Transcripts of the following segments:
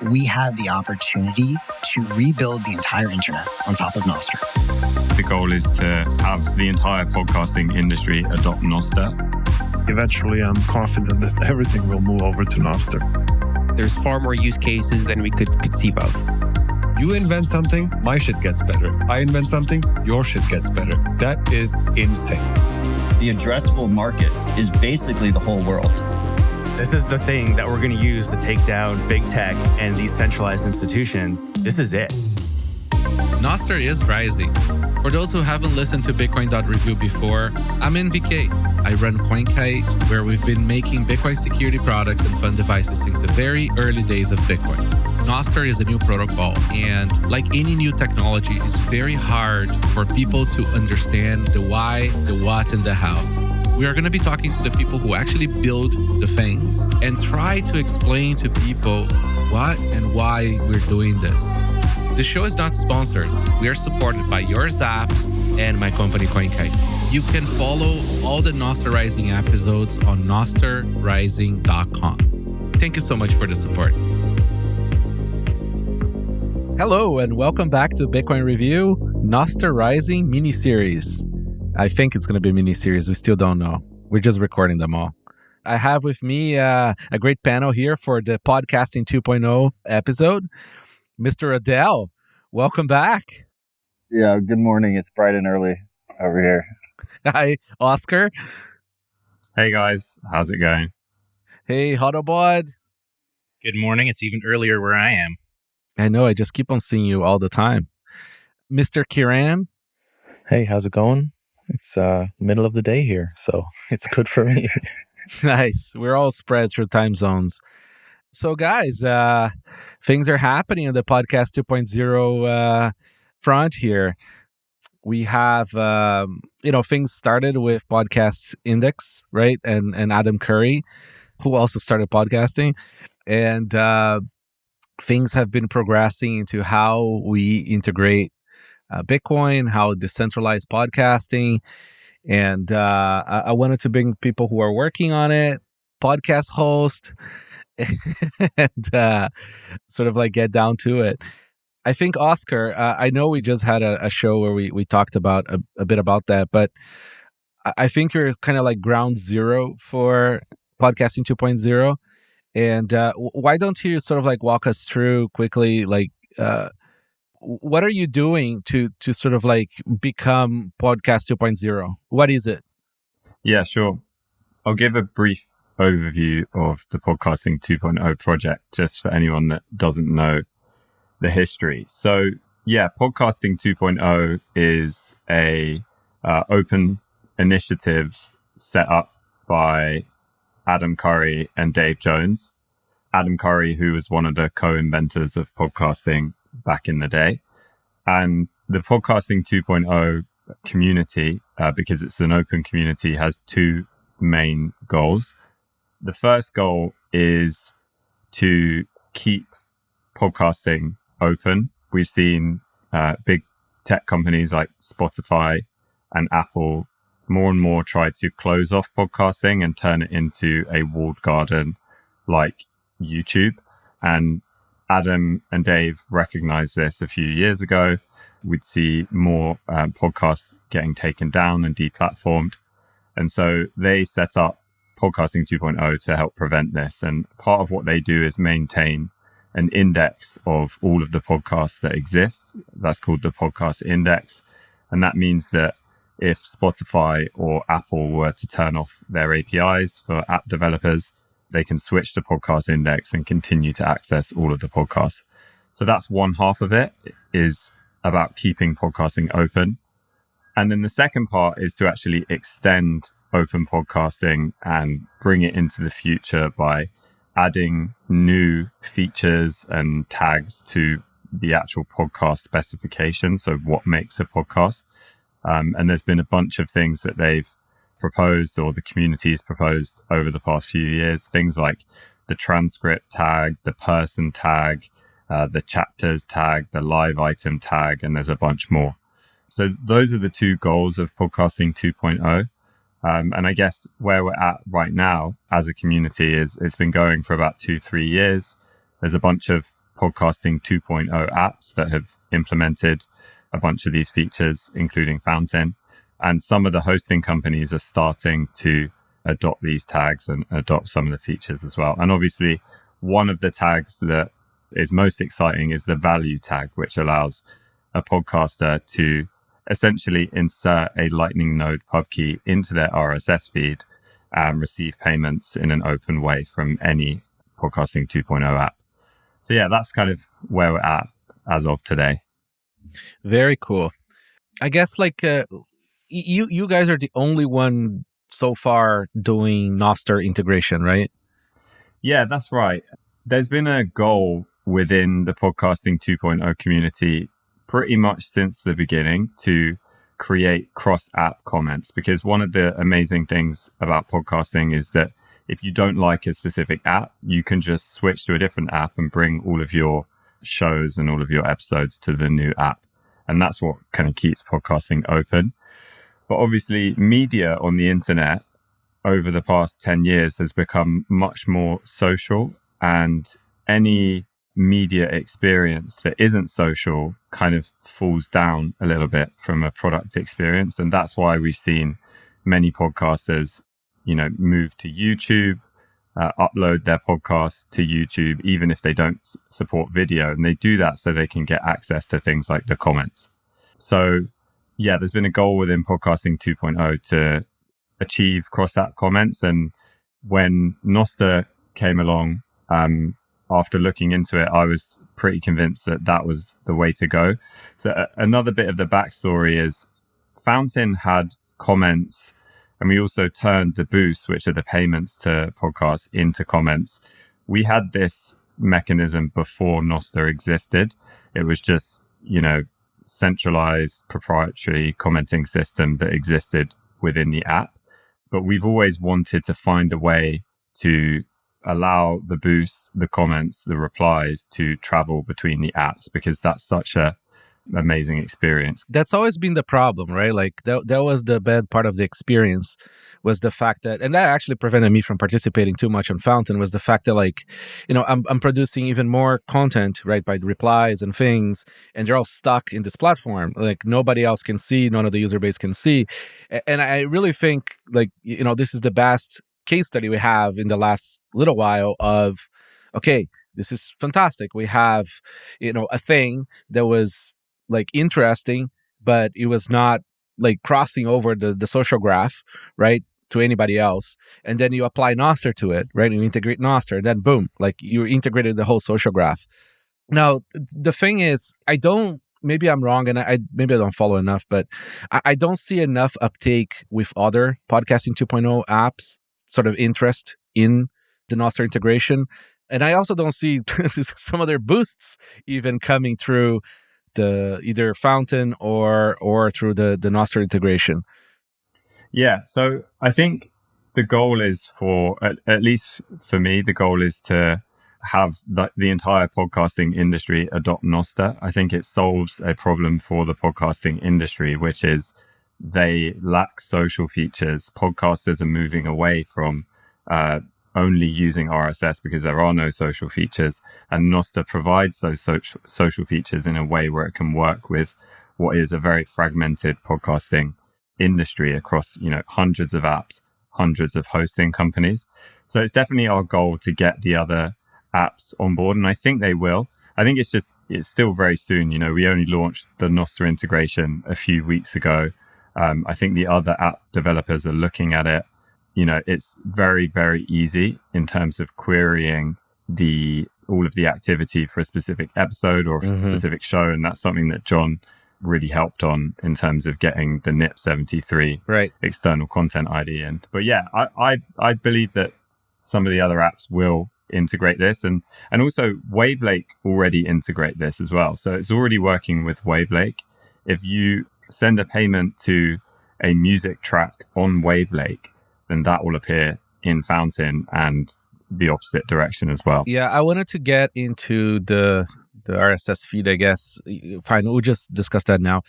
we have the opportunity to rebuild the entire internet on top of Nostr. The goal is to have the entire podcasting industry adopt Nostr. Eventually, I'm confident that everything will move over to Nostr. There's far more use cases than we could conceive of. You invent something, my shit gets better. I invent something, your shit gets better. That is insane. The addressable market is basically the whole world. This is the thing that we're going to use to take down big tech and these centralized institutions. This is it. Nostr is rising. For those who haven't listened to Bitcoin.review before, I'm NVK. I run CoinKite, where we've been making Bitcoin security products and fund devices since the very early days of Bitcoin. Nostr is a new protocol, and like any new technology, it's very hard for people to understand the why, the what, and the how. We are going to be talking to the people who actually build the things and try to explain to people what and why we're doing this. The show is not sponsored. We are supported by your Zaps and my company CoinKite. You can follow all the Nostr Rising episodes on nostrrising.com. Thank you so much for the support. Hello, and welcome back to Bitcoin Review, Nostr Rising mini-series. I think it's going to be a mini-series. We still don't know. We're just recording them all. I have with me a great panel here for the Podcasting 2.0 episode. Mr. Odell, welcome back. Yeah, good morning. It's bright and early over here. Hi, Oscar. Hey guys, how's it going? Hey, Hodlbod. Good morning. It's even earlier where I am. I know, I just keep on seeing you all the time. Mr. Kieran. Hey, how's it going? It's middle of the day here, so it's good for me. Nice. We're all spread through time zones. So guys, things are happening on the Podcast 2.0 front here. We have, things started with Podcast Index, right? And Adam Curry, who also started podcasting. And things have been progressing into how we integrate Bitcoin, how decentralized podcasting. And I wanted to bring people who are working on it, podcast host, and sort of like get down to it. I think, Oscar, I know we just had a show where we talked about a bit about that, but I think you're kind of like ground zero for Podcasting 2.0. And why don't you sort of like walk us through quickly, like, what are you doing to sort of like become Podcast 2.0? What is it? Yeah, sure. I'll give a brief overview of the Podcasting 2.0 project, just for anyone that doesn't know the history. So yeah, Podcasting 2.0 is a open initiative set up by Adam Curry and Dave Jones. Adam Curry, who was one of the co-inventors of podcasting back in the day. And the Podcasting 2.0 community, because it's an open community, has two main goals. The first goal is to keep podcasting open. We've seen big tech companies like Spotify and Apple more and more try to close off podcasting and turn it into a walled garden like YouTube. And Adam and Dave recognized this a few years ago. We'd see more podcasts getting taken down and deplatformed. And so they set up Podcasting 2.0 to help prevent this. And part of what they do is maintain an index of all of the podcasts that exist. That's called the Podcast Index. And that means that if Spotify or Apple were to turn off their APIs for app developers, they can switch to Podcast Index and continue to access all of the podcasts. So that's one half of it, is about keeping podcasting open. And then the second part is to actually extend open podcasting and bring it into the future by adding new features and tags to the actual podcast specification. So what makes a podcast? And there's been a bunch of things that they've proposed, or the community's proposed over the past few years. Things like the transcript tag, the person tag, the chapters tag, the live item tag, and there's a bunch more. So those are the two goals of Podcasting 2.0. And I guess where we're at right now as a community is it's been going for about 2-3 years. There's a bunch of podcasting 2.0 apps that have implemented a bunch of these features, including Fountain. And some of the hosting companies are starting to adopt these tags and adopt some of the features as well. And obviously, one of the tags that is most exciting is the value tag, which allows a podcaster to essentially insert a Lightning node pub key into their RSS feed and receive payments in an open way from any podcasting 2.0 app. So yeah, that's kind of where we're at as of today. Very cool. I guess like you guys are the only one so far doing Nostr integration, right? Yeah, that's right. There's been a goal within the podcasting 2.0 community pretty much since the beginning to create cross-app comments, because one of the amazing things about podcasting is that if you don't like a specific app, you can just switch to a different app and bring all of your shows and all of your episodes to the new app. And that's what kind of keeps podcasting open. But obviously, media on the internet over the past 10 years has become much more social, and any media experience that isn't social kind of falls down a little bit from a product experience. And that's why we've seen many podcasters, move to YouTube, upload their podcasts to YouTube, even if they don't support video. And they do that so they can get access to things like the comments. So yeah, there's been a goal within podcasting 2.0 to achieve cross-app comments. And when Nostr came along, after looking into it, I was pretty convinced that that was the way to go. So another bit of the backstory is Fountain had comments, and we also turned the boosts, which are the payments to podcasts, into comments. We had this mechanism before Nostr existed. It was just, centralized proprietary commenting system that existed within the app. But we've always wanted to find a way to allow the boosts, the comments, the replies to travel between the apps, because that's such a amazing experience. That's always been the problem, right? Like that was the bad part of the experience, was the fact that, and that actually prevented me from participating too much on Fountain, was the fact that I'm producing even more content, right, by replies and things, and they're all stuck in this platform. Like nobody else can see, none of the user base can see. And I really think this is the best case study we have in the last little while of, okay, this is fantastic. We have, a thing that was interesting, but it was not crossing over the social graph, right, to anybody else. And then you apply Nostr to it, right? You integrate Nostr, and then boom, you integrated the whole social graph. Now, the thing is, maybe I'm wrong, and maybe I don't follow enough, but I don't see enough uptake with other podcasting 2.0 apps, sort of interest in the Nostr integration. And I also don't see some of their boosts even coming through the either Fountain or through the Nostr integration. Yeah, so I think the goal is for, at least for me, the goal is to have the entire podcasting industry adopt Nostr. I think it solves a problem for the podcasting industry, which is they lack social features. Podcasters are moving away from only using RSS because there are no social features, and Nostr provides those social features in a way where it can work with what is a very fragmented podcasting industry across hundreds of apps, hundreds of hosting companies. So it's definitely our goal to get the other apps on board, and I think they will. I think it's still very soon. We only launched the Nostr integration a few weeks ago. I think the other app developers are looking at it. It's very, very easy in terms of querying all of the activity for a specific episode or a specific show. And that's something that John really helped on in terms of getting the NIP73 external content ID in. But yeah, I believe that some of the other apps will integrate this, and also Wavelake already integrate this as well. So it's already working with Wavelake. If you send a payment to a music track on Wavelake, then that will appear in Fountain and the opposite direction as well. Yeah, I wanted to get into the RSS feed, I guess. Fine, we'll just discuss that now.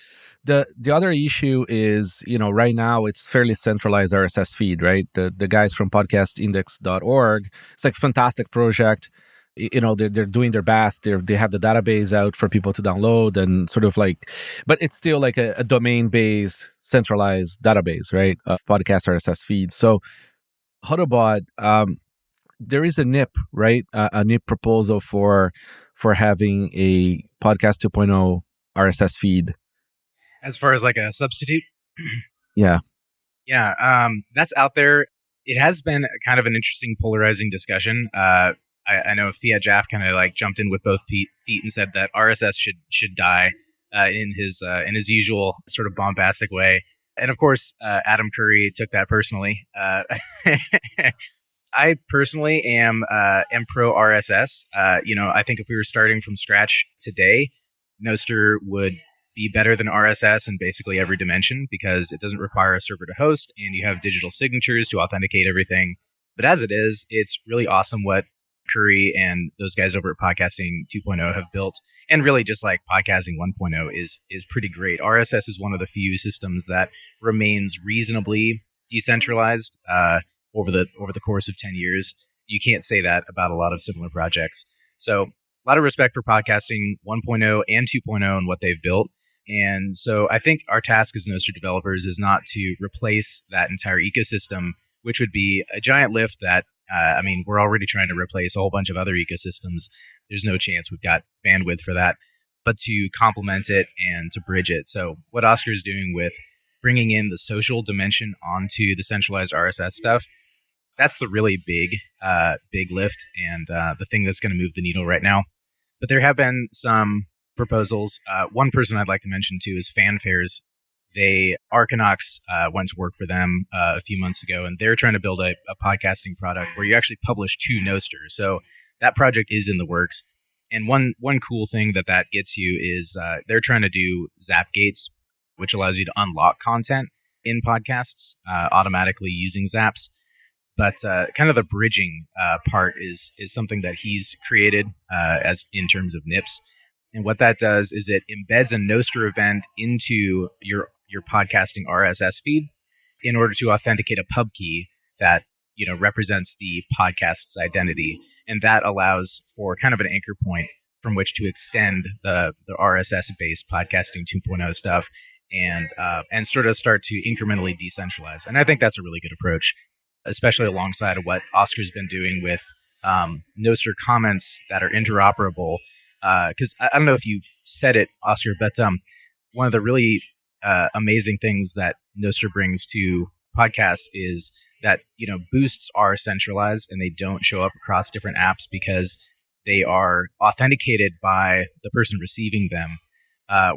The other issue is, right now it's fairly centralized RSS feed, right? The guys from podcastindex.org, it's like a fantastic project. they're doing their best. They have the database out for people to download and sort of like, but it's still like a domain-based centralized database, right, of podcast RSS feeds. So Hodlbod, there is a NIP, right? A NIP proposal for having a podcast 2.0 RSS feed. As far as like a substitute? Yeah. Yeah, that's out there. It has been kind of an interesting polarizing discussion. I know Thea Jaff kind of like jumped in with both feet and said that RSS should die in his usual sort of bombastic way. And of course, Adam Curry took that personally. I personally am pro RSS. I think if we were starting from scratch today, Nostr would be better than RSS in basically every dimension because it doesn't require a server to host and you have digital signatures to authenticate everything. But as it is, it's really awesome what Curry and those guys over at Podcasting 2.0 have built. And really just like Podcasting 1.0 is pretty great. RSS is one of the few systems that remains reasonably decentralized over the course of 10 years. You can't say that about a lot of similar projects. So a lot of respect for Podcasting 1.0 and 2.0 and what they've built. And so I think our task as Nostr developers is not to replace that entire ecosystem, which would be a giant lift that, we're already trying to replace a whole bunch of other ecosystems. There's no chance we've got bandwidth for that, but to complement it and to bridge it. So what Oscar is doing with bringing in the social dimension onto the centralized RSS stuff, that's the really big lift and the thing that's going to move the needle right now. But there have been some proposals. One person I'd like to mention too is Fanfares. Arcanox went to work for them a few months ago, and they're trying to build a podcasting product where you actually publish to Nostr. So that project is in the works. And one cool thing that gets you is they're trying to do Zap Gates, which allows you to unlock content in podcasts automatically using Zaps. But kind of the bridging part is something that he's created as in terms of NIPS. And what that does is it embeds a Nostr event into your podcasting RSS feed in order to authenticate a pub key that represents the podcast's identity, and that allows for kind of an anchor point from which to extend the RSS based podcasting 2.0 stuff and sort of start to incrementally decentralize. And I think that's a really good approach, especially alongside of what Oscar's been doing with Nostr comments that are interoperable. Because I don't know if you said it, Oscar, but one of the really amazing things that Nostr brings to podcasts is that boosts are centralized and they don't show up across different apps because they are authenticated by the person receiving them,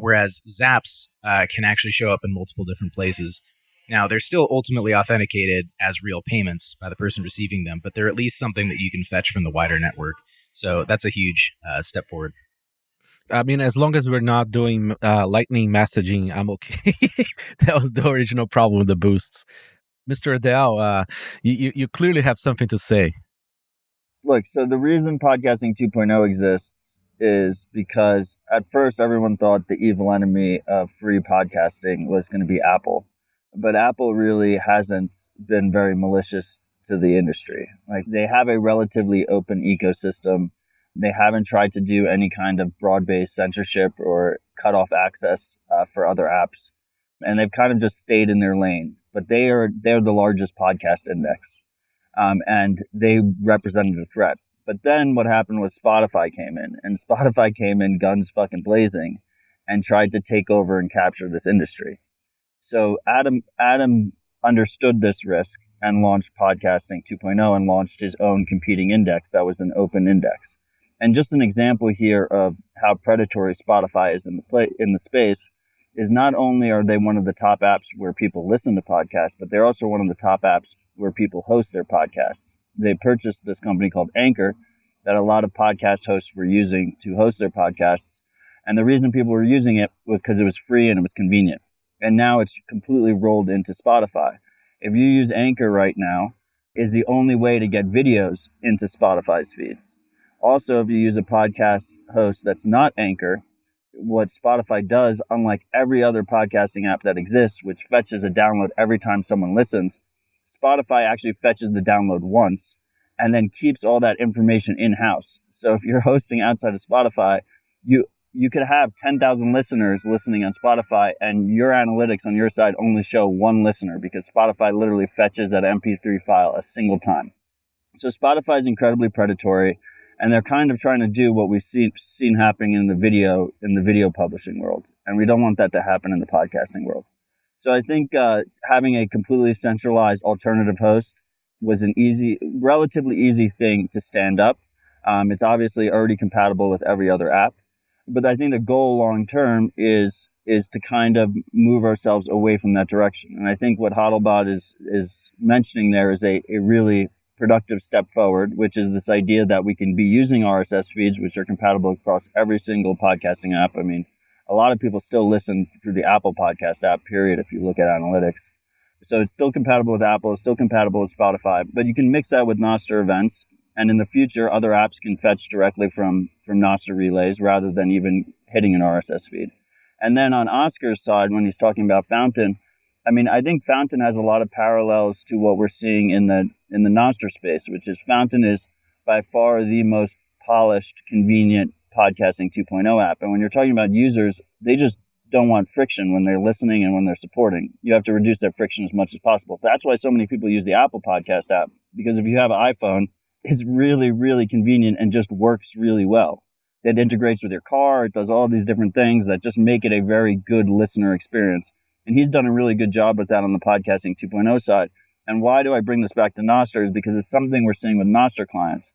whereas Zaps can actually show up in multiple different places. Now, they're still ultimately authenticated as real payments by the person receiving them, but they're at least something that you can fetch from the wider network. So that's a huge step forward. I mean, as long as we're not doing lightning messaging, I'm okay. That was the original problem with the boosts. Mr. Odell, you clearly have something to say. Look, so the reason Podcasting 2.0 exists is because at first everyone thought the evil enemy of free podcasting was going to be Apple. But Apple really hasn't been very malicious to the industry. Like, they have a relatively open ecosystem. They haven't tried to do any kind of broad-based censorship or cut off access for other apps. And they've kind of just stayed in their lane. But they're the largest podcast index. And they represented a threat. But then what happened was Spotify came in. And Spotify came in guns fucking blazing and tried to take over and capture this industry. So Adam understood this risk and launched Podcasting 2.0 and launched his own competing index that was an open index. And just an example here of how predatory Spotify is in the space is not only are they one of the top apps where people listen to podcasts, but they're also one of the top apps where people host their podcasts. They purchased this company called Anchor that a lot of podcast hosts were using to host their podcasts. And the reason people were using it was because it was free and it was convenient. And now it's completely rolled into Spotify. If you use Anchor right now, is the only way to get videos into Spotify's feeds. Also, if you use a podcast host that's not Anchor, what Spotify does, unlike every other podcasting app that exists, which fetches a download every time someone listens, Spotify actually fetches the download once and then keeps all that information in-house. So if you're hosting outside of Spotify, you could have 10,000 listeners listening on Spotify, and your analytics on your side only show one listener because Spotify literally fetches that MP3 file a single time. So Spotify is incredibly predatory, and they're kind of trying to do what we've seen happening in the video publishing world, and we don't want that to happen in the podcasting world. So I think having a completely centralized alternative host was an relatively easy thing to stand up. It's obviously already compatible with every other app. But I think the goal long term is to kind of move ourselves away from that direction. And I think what Hodlbod is mentioning there is a really productive step forward, which is this idea that we can be using RSS feeds, which are compatible across every single podcasting app. I mean, a lot of people still listen through the Apple Podcast app, period, if you look at analytics. So it's still compatible with Apple, it's still compatible with Spotify, but you can mix that with Nostr events. And in the future, other apps can fetch directly from Nostr relays rather than even hitting an RSS feed. And then on Oscar's side, when he's talking about Fountain, I mean, I think Fountain has a lot of parallels to what we're seeing in the Nostr space, which is Fountain is by far the most polished, convenient podcasting 2.0 app. And when you're talking about users, they just don't want friction when they're listening and when they're supporting. You have to reduce that friction as much as possible. That's why so many people use the Apple Podcast app, because if you have an iPhone, it's really, really convenient and just works really well. It integrates with your car. It does all these different things that just make it a very good listener experience. And he's done a really good job with that on the podcasting 2.0 side. And why do I bring this back to Nostr is because it's something we're seeing with Nostr clients,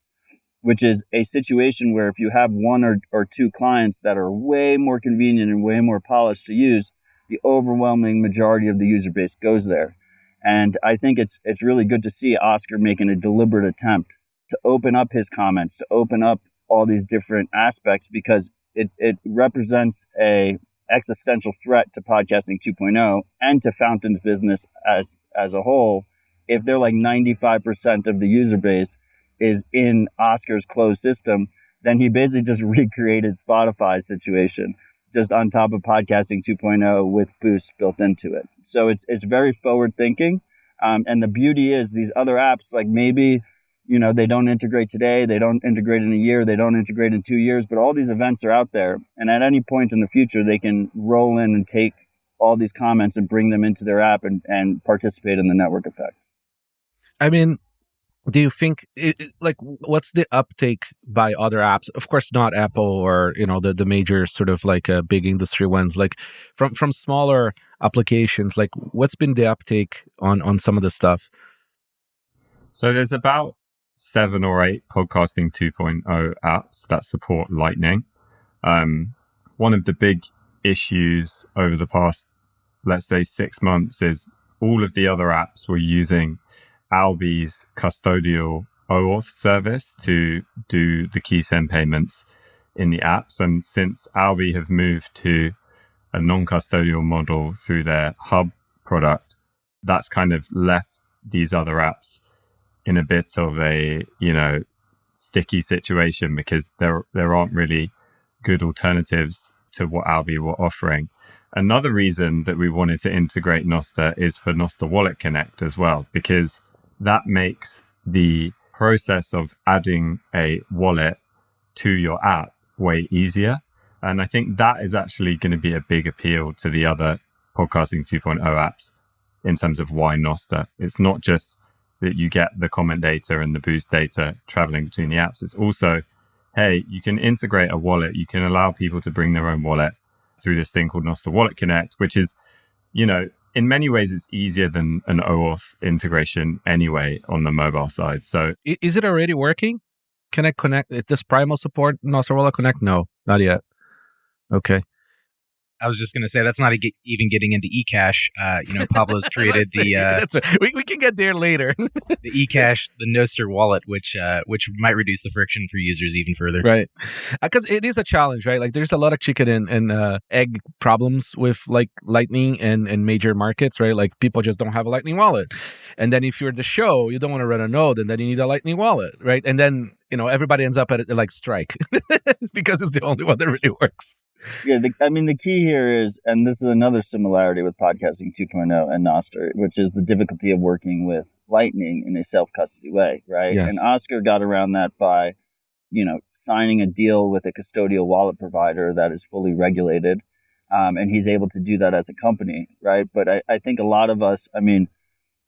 which is a situation where if you have one or two clients that are way more convenient and way more polished to use, the overwhelming majority of the user base goes there. And I think it's really good to see Oscar making a deliberate attempt to open up his comments, to open up all these different aspects, because it represents a existential threat to podcasting 2.0 and to Fountain's business as a whole. If they're like 95% of the user base is in Oscar's closed system, then he basically just recreated Spotify's situation just on top of podcasting 2.0 with Boost built into it. So it's very forward thinking. And the beauty is these other apps, like maybe, you know, they don't integrate today, they don't integrate in a year, they don't integrate in 2 years, but all these events are out there. And at any point in the future, they can roll in and take all these comments and bring them into their app and participate in the network effect. I mean, do you think, what's the uptake by other apps? Of course, not Apple or, you know, the major sort of like big industry ones, like from smaller applications, like what's been the uptake on some of the stuff? So there's about 7 or 8 podcasting 2.0 apps that support Lightning. One of the big issues over the past, let's say 6 months, is all of the other apps were using Alby's custodial OAuth service to do the key send payments in the apps. And since Alby have moved to a non-custodial model through their hub product, that's kind of left these other apps in a bit of a, you know, sticky situation because there aren't really good alternatives to what Alby were offering. Another reason that we wanted to integrate Nostr is for Nostr Wallet Connect as well, because that makes the process of adding a wallet to your app way easier. And I think that is actually going to be a big appeal to the other podcasting 2.0 apps in terms of why Nostr. It's not just that you get the comment data and the boost data traveling between the apps. It's also, hey, you can integrate a wallet. You can allow people to bring their own wallet through this thing called Nostr Wallet Connect, which is, you know, in many ways, it's easier than an OAuth integration anyway on the mobile side. So, is it already working? Can I connect? Is this primal support Nostr Wallet Connect? No, not yet. Okay. I was just going to say that's not even getting into eCash. Pablo's created that's right. We can get there later. The eCash, the Nostr wallet, which might reduce the friction for users even further. Right, because it is a challenge, right? Like there's a lot of chicken and egg problems with like Lightning and major markets, right? Like people just don't have a Lightning wallet, and then if you're the show, you don't want to run a node, and then you need a Lightning wallet, right? And then everybody ends up at like Strike because it's the only one that really works. Yeah, the key here is, and this is another similarity with podcasting 2.0 and Nostr, which is the difficulty of working with Lightning in a self-custody way, right? Yes. And Oscar got around that by, signing a deal with a custodial wallet provider that is fully regulated. And he's able to do that as a company, right? But I think a lot of us,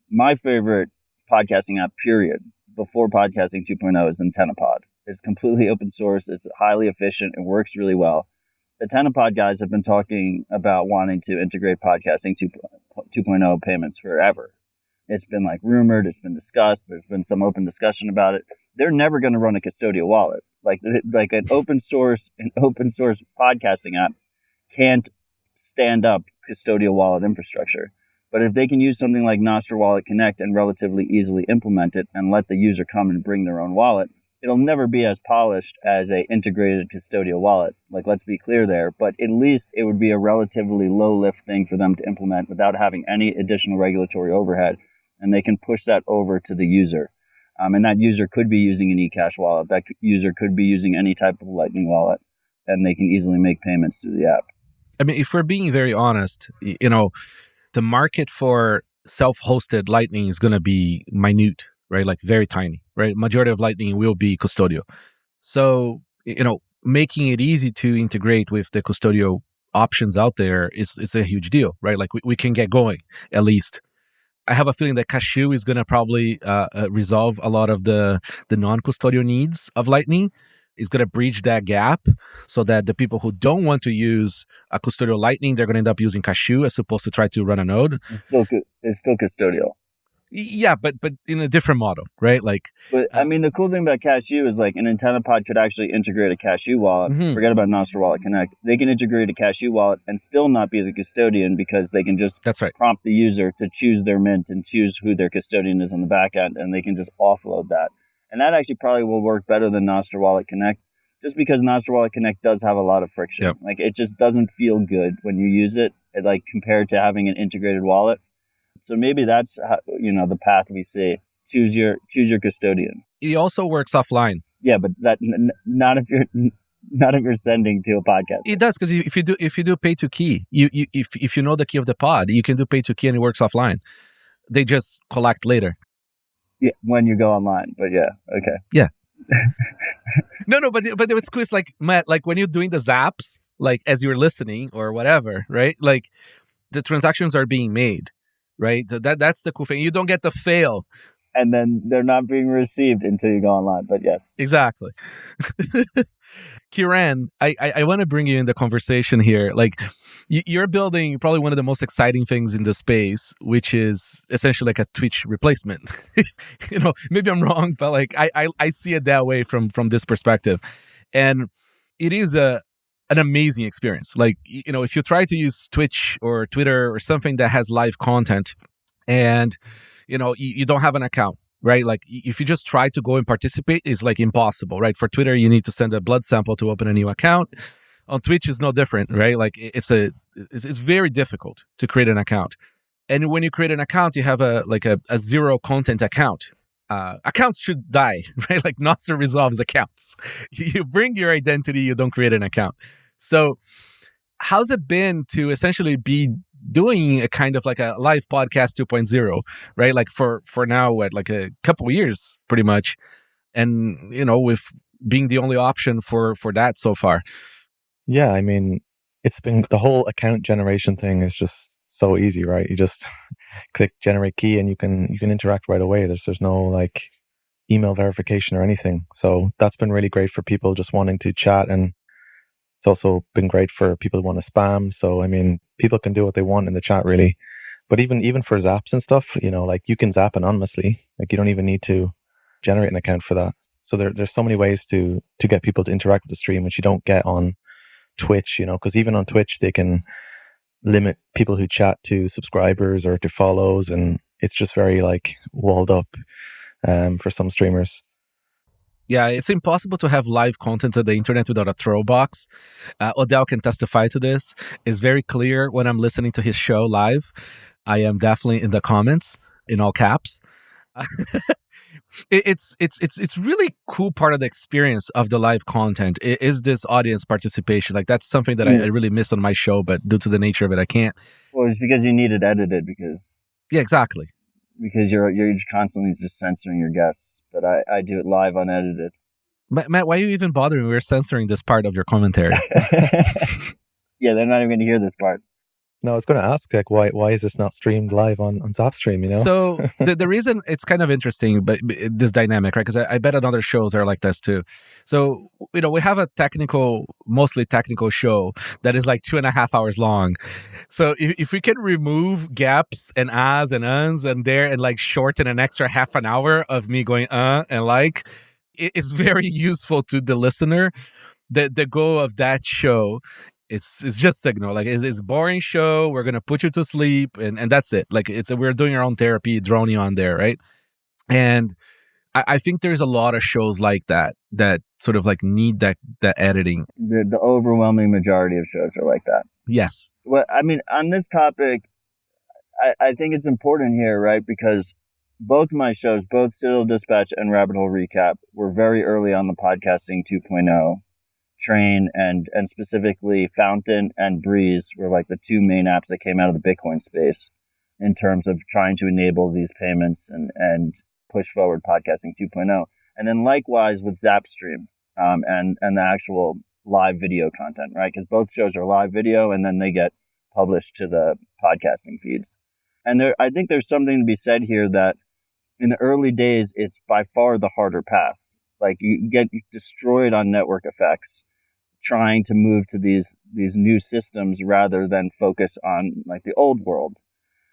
my favorite podcasting app, period, before podcasting 2.0 is AntennaPod. It's completely open source. It's highly efficient. It works really well. The AntennaPod guys have been talking about wanting to integrate podcasting 2.0 payments forever. It's been like rumored. It's been discussed. There's been some open discussion about it. They're never going to run a custodial wallet. Like an open source podcasting app can't stand up custodial wallet infrastructure. But if they can use something like Nostr Wallet Connect and relatively easily implement it and let the user come and bring their own wallet, it'll never be as polished as a integrated custodial wallet. Like, let's be clear there. But at least it would be a relatively low-lift thing for them to implement without having any additional regulatory overhead. And they can push that over to the user. And that user could be using an eCash wallet. That user could be using any type of Lightning wallet. And they can easily make payments through the app. If we're being very honest, the market for self-hosted Lightning is going to be minute, right? Like very tiny, right? Majority of Lightning will be custodial. So, making it easy to integrate with the custodial options out there is a huge deal, right? Like we can get going, at least. I have a feeling that Cashew is going to probably resolve a lot of the non-custodial needs of Lightning. It's going to bridge that gap so that the people who don't want to use a custodial Lightning, they're going to end up using Cashew as opposed to try to run a node. It's still custodial. Yeah, but in a different model, right? But the cool thing about Cashew is like an AntennaPod could actually integrate a Cashew wallet. Mm-hmm. Forget about Nostr Wallet Connect. They can integrate a Cashew wallet and still not be the custodian because they can just prompt the user to choose their mint and choose who their custodian is on the back end, and they can just offload that. And that actually probably will work better than Nostr Wallet Connect, just because Nostr Wallet Connect does have a lot of friction. Yep. Like, it just doesn't feel good when you use it, like compared to having an integrated wallet. So maybe that's how, the path we see. Choose your custodian. It also works offline. Yeah, but that not if you're sending to a podcast. It does, because if you do pay to key, if you know the key of the pod, you can do pay to key and it works offline. They just collect later. Yeah, when you go online. But yeah, okay. Yeah. No, but it's cool. It's like, Matt, like when you're doing the zaps, like as you're listening or whatever, right? Like the transactions are being made, right? So that's the cool thing. You don't get to fail. And then they're not being received until you go online. But yes. Exactly. Kieran, I want to bring you in the conversation here. Like, you're building probably one of the most exciting things in the space, which is essentially like a Twitch replacement. Maybe I'm wrong, but like I see it that way from this perspective. And it is an amazing experience. Like, if you try to use Twitch or Twitter or something that has live content and, you don't have an account, right? Like, if you just try to go and participate, it's like impossible, right? For Twitter, you need to send a blood sample to open a new account. On Twitch, it's no different, right? Like, it's very difficult to create an account. And when you create an account, you have a zero content account. Accounts should die, right? Like, Nostr resolves accounts. You bring your identity, you don't create an account. So how's it been to essentially be doing a kind of like a live podcast 2.0, right? Like for now, like a couple of years, pretty much. And, with being the only option for that so far. Yeah, it's been, the whole account generation thing is just so easy, right? You just click generate key and you can interact right away. There's no like email verification or anything. So that's been really great for people just wanting to chat, and it's also been great for people who want to spam. So, people can do what they want in the chat, really. But even for zaps and stuff, like you can zap anonymously. Like, you don't even need to generate an account for that. So there's so many ways to get people to interact with the stream, which you don't get on Twitch, because even on Twitch, they can limit people who chat to subscribers or to follows. And it's just very like walled up for some streamers. Yeah, it's impossible to have live content on the internet without a throw box. Odell can testify to this. It's very clear when I'm listening to his show live. I am definitely in the comments in all caps. It's really cool part of the experience of the live content is this audience participation. Like, that's something that I really miss on my show, but due to the nature of it, I can't. Well, it's because you need it edited because... Yeah, exactly. because you're constantly just censoring your guests. But I do it live unedited. Matt, why are you even bothering? We're censoring this part of your commentary. Yeah, they're not even going to hear this part. No, I was going to ask, like, why is this not streamed live on Zapstream, you know? So the reason it's kind of interesting, but this dynamic, right? Because I bet on other shows are like this too. So, we have a mostly technical show that is like 2.5 hours long. So if we can remove gaps and ahs and uns and there and like shorten an extra half an hour of me going and like, it's very useful to the listener. The goal of that show, it's just signal, like it's a boring show, we're gonna put you to sleep and that's it. Like we're doing our own therapy, droning on there, right? And I think there's a lot of shows like that sort of like need that editing. The overwhelming majority of shows are like that. Yes. Well, I mean, on this topic, I think it's important here, right? Because both my shows, both Citadel Dispatch and Rabbit Hole Recap, were very early on the podcasting 2.0 train, and specifically Fountain and Breeze were like the two main apps that came out of the Bitcoin space in terms of trying to enable these payments and push forward podcasting 2.0. And then likewise with Zapstream and the actual live video content, right? Because both shows are live video and then they get published to the podcasting feeds. And I think there's something to be said here that in the early days, it's by far the harder path. Like you get destroyed on network effects trying to move to these new systems rather than focus on like the old world.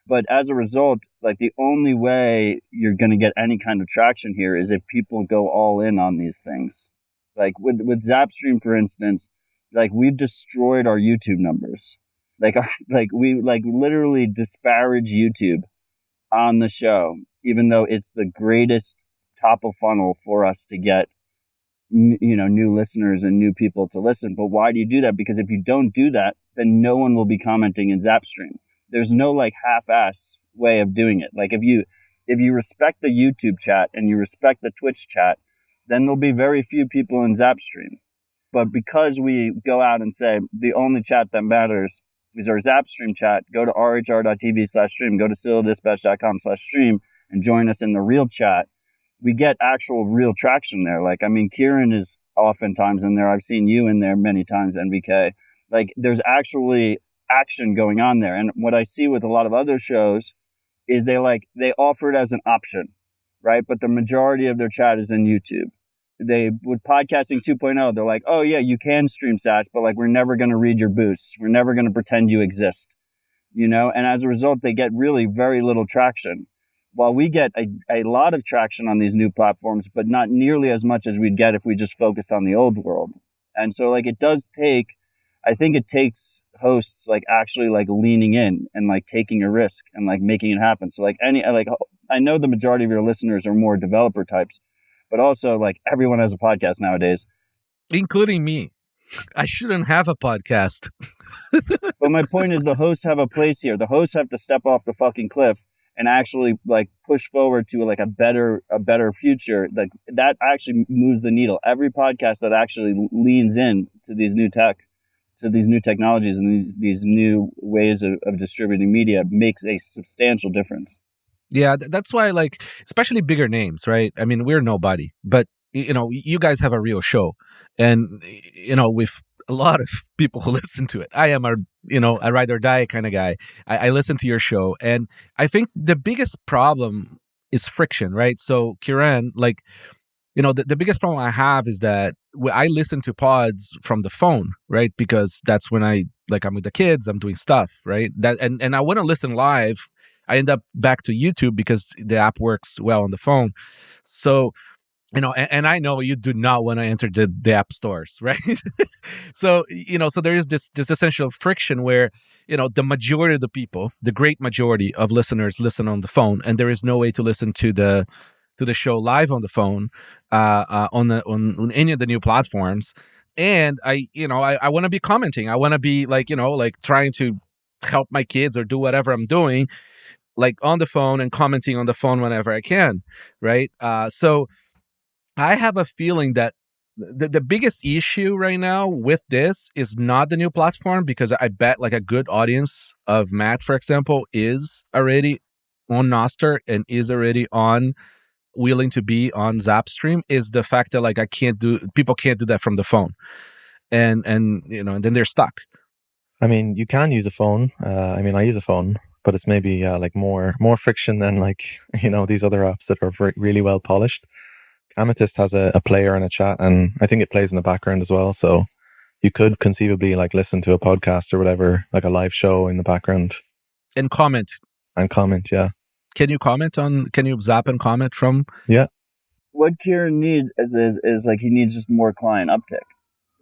But as a result, like the only way you're going to get any kind of traction here is if people go all in on these things. Like with Zapstream, for instance, like we've destroyed our YouTube numbers. We literally disparage YouTube on the show, even though it's the greatest top of funnel for us to get, new listeners and new people to listen. But why do you do that? Because if you don't do that, then no one will be commenting in Zapstream. There's no like half-ass way of doing it. Like if you respect the YouTube chat and you respect the Twitch chat, then there'll be very few people in Zapstream. But because we go out and say the only chat that matters is our Zapstream chat, go to rhr.tv/stream, go to citadeldispatch.com/stream and join us in the real chat, we get actual real traction there. Like, I mean, Kieran is oftentimes in there. I've seen you in there many times, NVK. Like, there's actually action going on there. And what I see with a lot of other shows is they offer it as an option, right? But the majority of their chat is in YouTube. With podcasting 2.0, they're like, oh yeah, you can stream sats, but like, we're never going to read your boosts. We're never going to pretend you exist, And as a result, they get really very little traction. While we get a lot of traction on these new platforms, but not nearly as much as we'd get if we just focused on the old world. And so like I think it takes hosts like actually like leaning in and like taking a risk and like making it happen. So like I know the majority of your listeners are more developer types, but also like everyone has a podcast nowadays. Including me. I shouldn't have a podcast. But my point is the hosts have a place here. The hosts have to step off the fucking cliff and actually like push forward to like a better future. Like that actually moves the needle. Every podcast that actually leans in to these new tech, to these new technologies and these new ways of distributing media makes a substantial difference. Yeah, that's why, like, especially bigger names, right? I mean, we're nobody, but you guys have a real show, and with a lot of people who listen to it. I am a ride or die kind of guy. I listen to your show, and I think the biggest problem is friction, right? So, Kieran, like, the biggest problem I have is that I listen to pods from the phone, right? Because that's when I'm with the kids, I'm doing stuff, right? And I want to listen live. I end up back to YouTube because the app works well on the phone. So, and I know you do not want to enter the app stores, right? So, so there is this essential friction where, the majority of the people, the great majority of listeners listen on the phone, and there is no way to listen to the show live on the phone, on any of the new platforms. And I want to be commenting. I want to be like trying to help my kids or do whatever I'm doing, like on the phone and commenting on the phone whenever I can, right? So I have a feeling that the biggest issue right now with this is not the new platform, because I bet like a good audience of Matt, for example, is already on Nostr and is already willing to be on Zapstream is the fact that like people can't do that from the phone, and then they're stuck. I mean, you can use a phone. I mean, I use a phone, but it's maybe like more friction than like these other apps that are really well polished. Amethyst has a player and a chat, and I think it plays in the background as well. So you could conceivably like listen to a podcast or whatever, like a live show in the background, and comment. Yeah. Can you zap and comment from? Yeah. What Kieran needs is like he needs just more client uptick,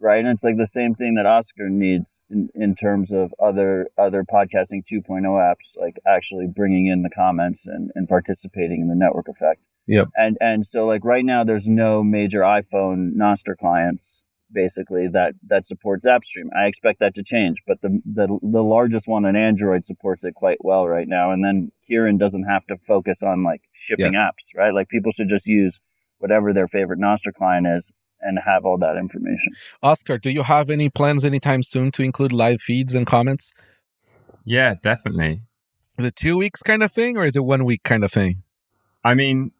right? And it's like the same thing that Oscar needs in terms of other podcasting 2.0 apps, like actually bringing in the comments and participating in the network effect. Yep. And so like right now there's no major iPhone Nostr clients basically that supports Zapstream. I expect that to change, but the largest one on Android supports it quite well right now. And then Kieran doesn't have to focus on like shipping apps, right? Like people should just use whatever their favorite Nostr client is and have all that information. Oscar, do you have any plans anytime soon to include live feeds and comments? Yeah, definitely. Is it 2 weeks kind of thing, or is it 1 week kind of thing? I mean,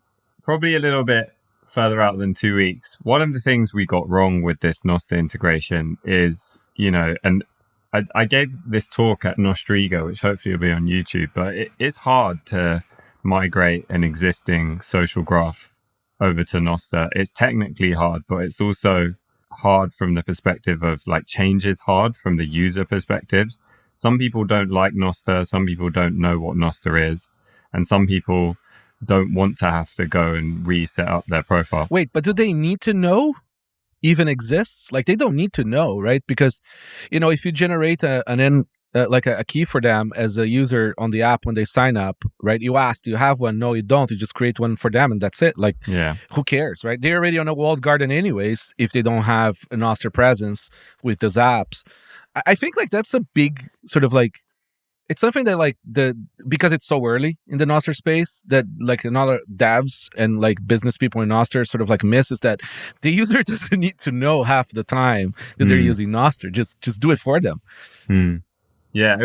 probably a little bit further out than 2 weeks. One of the things we got wrong with this Nostr integration is, and I gave this talk at Nostrigo, which hopefully will be on YouTube, but it's hard to migrate an existing social graph over to Nostr. It's technically hard, but it's also hard from the perspective of like change is hard from the user perspectives. Some people don't like Nostr, some people don't know what Nostr is, and some people don't want to have to go and reset up their profile. Wait, but do they need to know even exists? Like they don't need to know, right? Because, if you generate a key for them as a user on the app when they sign up, right? You ask, do you have one? No, you don't. You just create one for them and that's it. Like, who cares, right? They're already on a walled garden anyways if they don't have a Nostr presence with those apps. I think like that's a big sort of like, it's something that because it's so early in the Nostr space that like another devs and like business people in Nostr sort of like miss is that the user doesn't need to know half the time that they're using Nostr. Just do it for them. Yeah,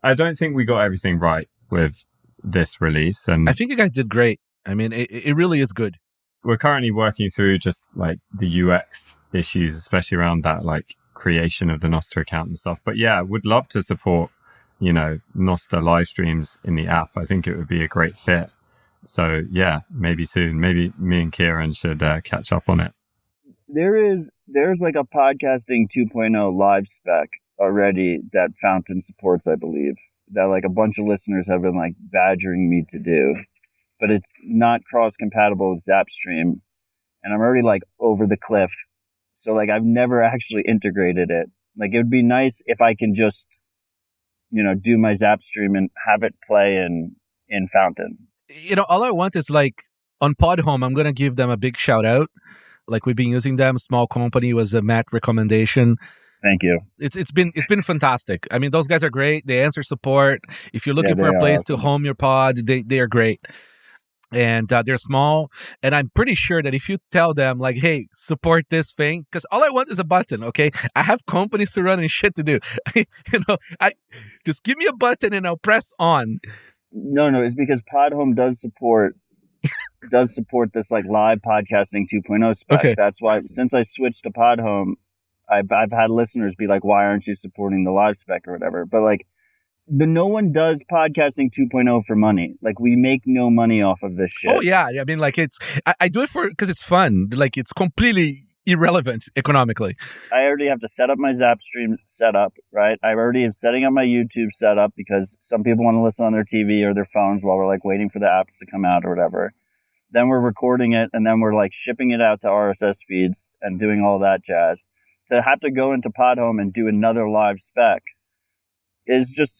I don't think we got everything right with this release. And I think you guys did great. I mean, it really is good. We're currently working through just like the UX issues, especially around that like creation of the Nostr account and stuff. But yeah, would love to support Nostr live streams in the app. I think it would be a great fit. So yeah, maybe soon. Maybe me and Kieran should catch up on it. There's like a podcasting 2.0 live spec already that Fountain supports, I believe, that like a bunch of listeners have been like badgering me to do, but it's not cross compatible with Zapstream, and I'm already like over the cliff. So like I've never actually integrated it. Like it would be nice if I can just do my Zapstream and have it play in Fountain. All I want is like on Podhome, I'm going to give them a big shout out. Like we've been using them. Small company was a Matt recommendation. Thank you. It's been fantastic. I mean, those guys are great. They answer support. If you're looking for a place to home your pod, they are great. And they're small. And I'm pretty sure that if you tell them like, hey, support this thing, because all I want is a button, okay? I have companies to run and shit to do. I just give me a button and I'll press on. No, it's because Podhome does support this like live podcasting 2.0 spec. Okay. That's why since I switched to Podhome, I've had listeners be like, why aren't you supporting the live spec or whatever? But like no one does podcasting 2.0 for money. Like we make no money off of this shit. Oh yeah. I mean like I do it because it's fun. Like it's completely irrelevant economically. I already have to set up my Zapstream setup, right? I already am setting up my YouTube setup because some people want to listen on their TV or their phones while we're like waiting for the apps to come out or whatever. Then we're recording it and then we're like shipping it out to RSS feeds and doing all that jazz. To have to go into Podhome and do another live spec it's just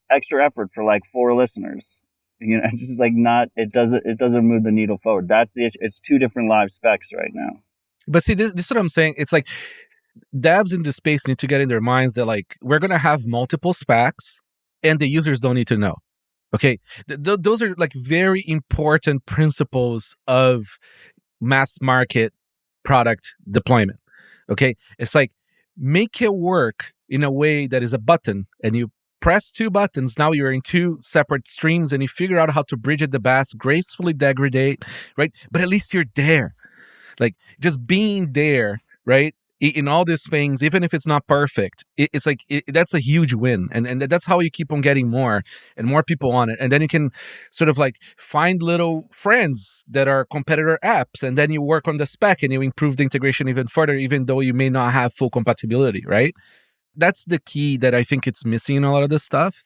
extra effort for like 4 listeners. It's just like it doesn't move the needle forward. That's the issue. It's 2 different live specs right now. But see, this is what I'm saying. It's like devs in this space need to get in their minds that like we're gonna have multiple specs and the users don't need to know. Okay, those are like very important principles of mass market product deployment. Okay, it's like make it work in a way that is a button and you press two buttons. Now you're in two separate streams and you figure out how to bridge it the best, gracefully degrade, right? But at least you're there. Like just being there, right? In all these things, even if it's not perfect, it's like that's a huge win. And that's how you keep on getting more and more people on it. And then you can sort of like find little friends that are competitor apps. And then you work on the spec and you improve the integration even further, even though you may not have full compatibility, right? That's the key that I think it's missing in a lot of this stuff.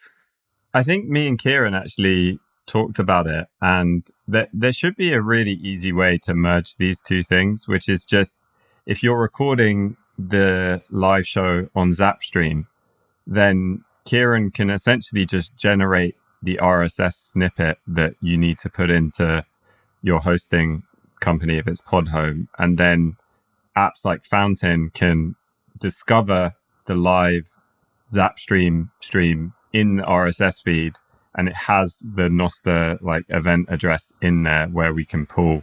I think me and Kieran actually talked about it, and there should be a really easy way to merge these two things, which is just if you're recording the live show on Zapstream, then Kieran can essentially just generate the RSS snippet that you need to put into your hosting company if it's Podhome, and then apps like Fountain can discover the live Zapstream stream in the RSS feed, and it has the Nostr like event address in there where we can pull,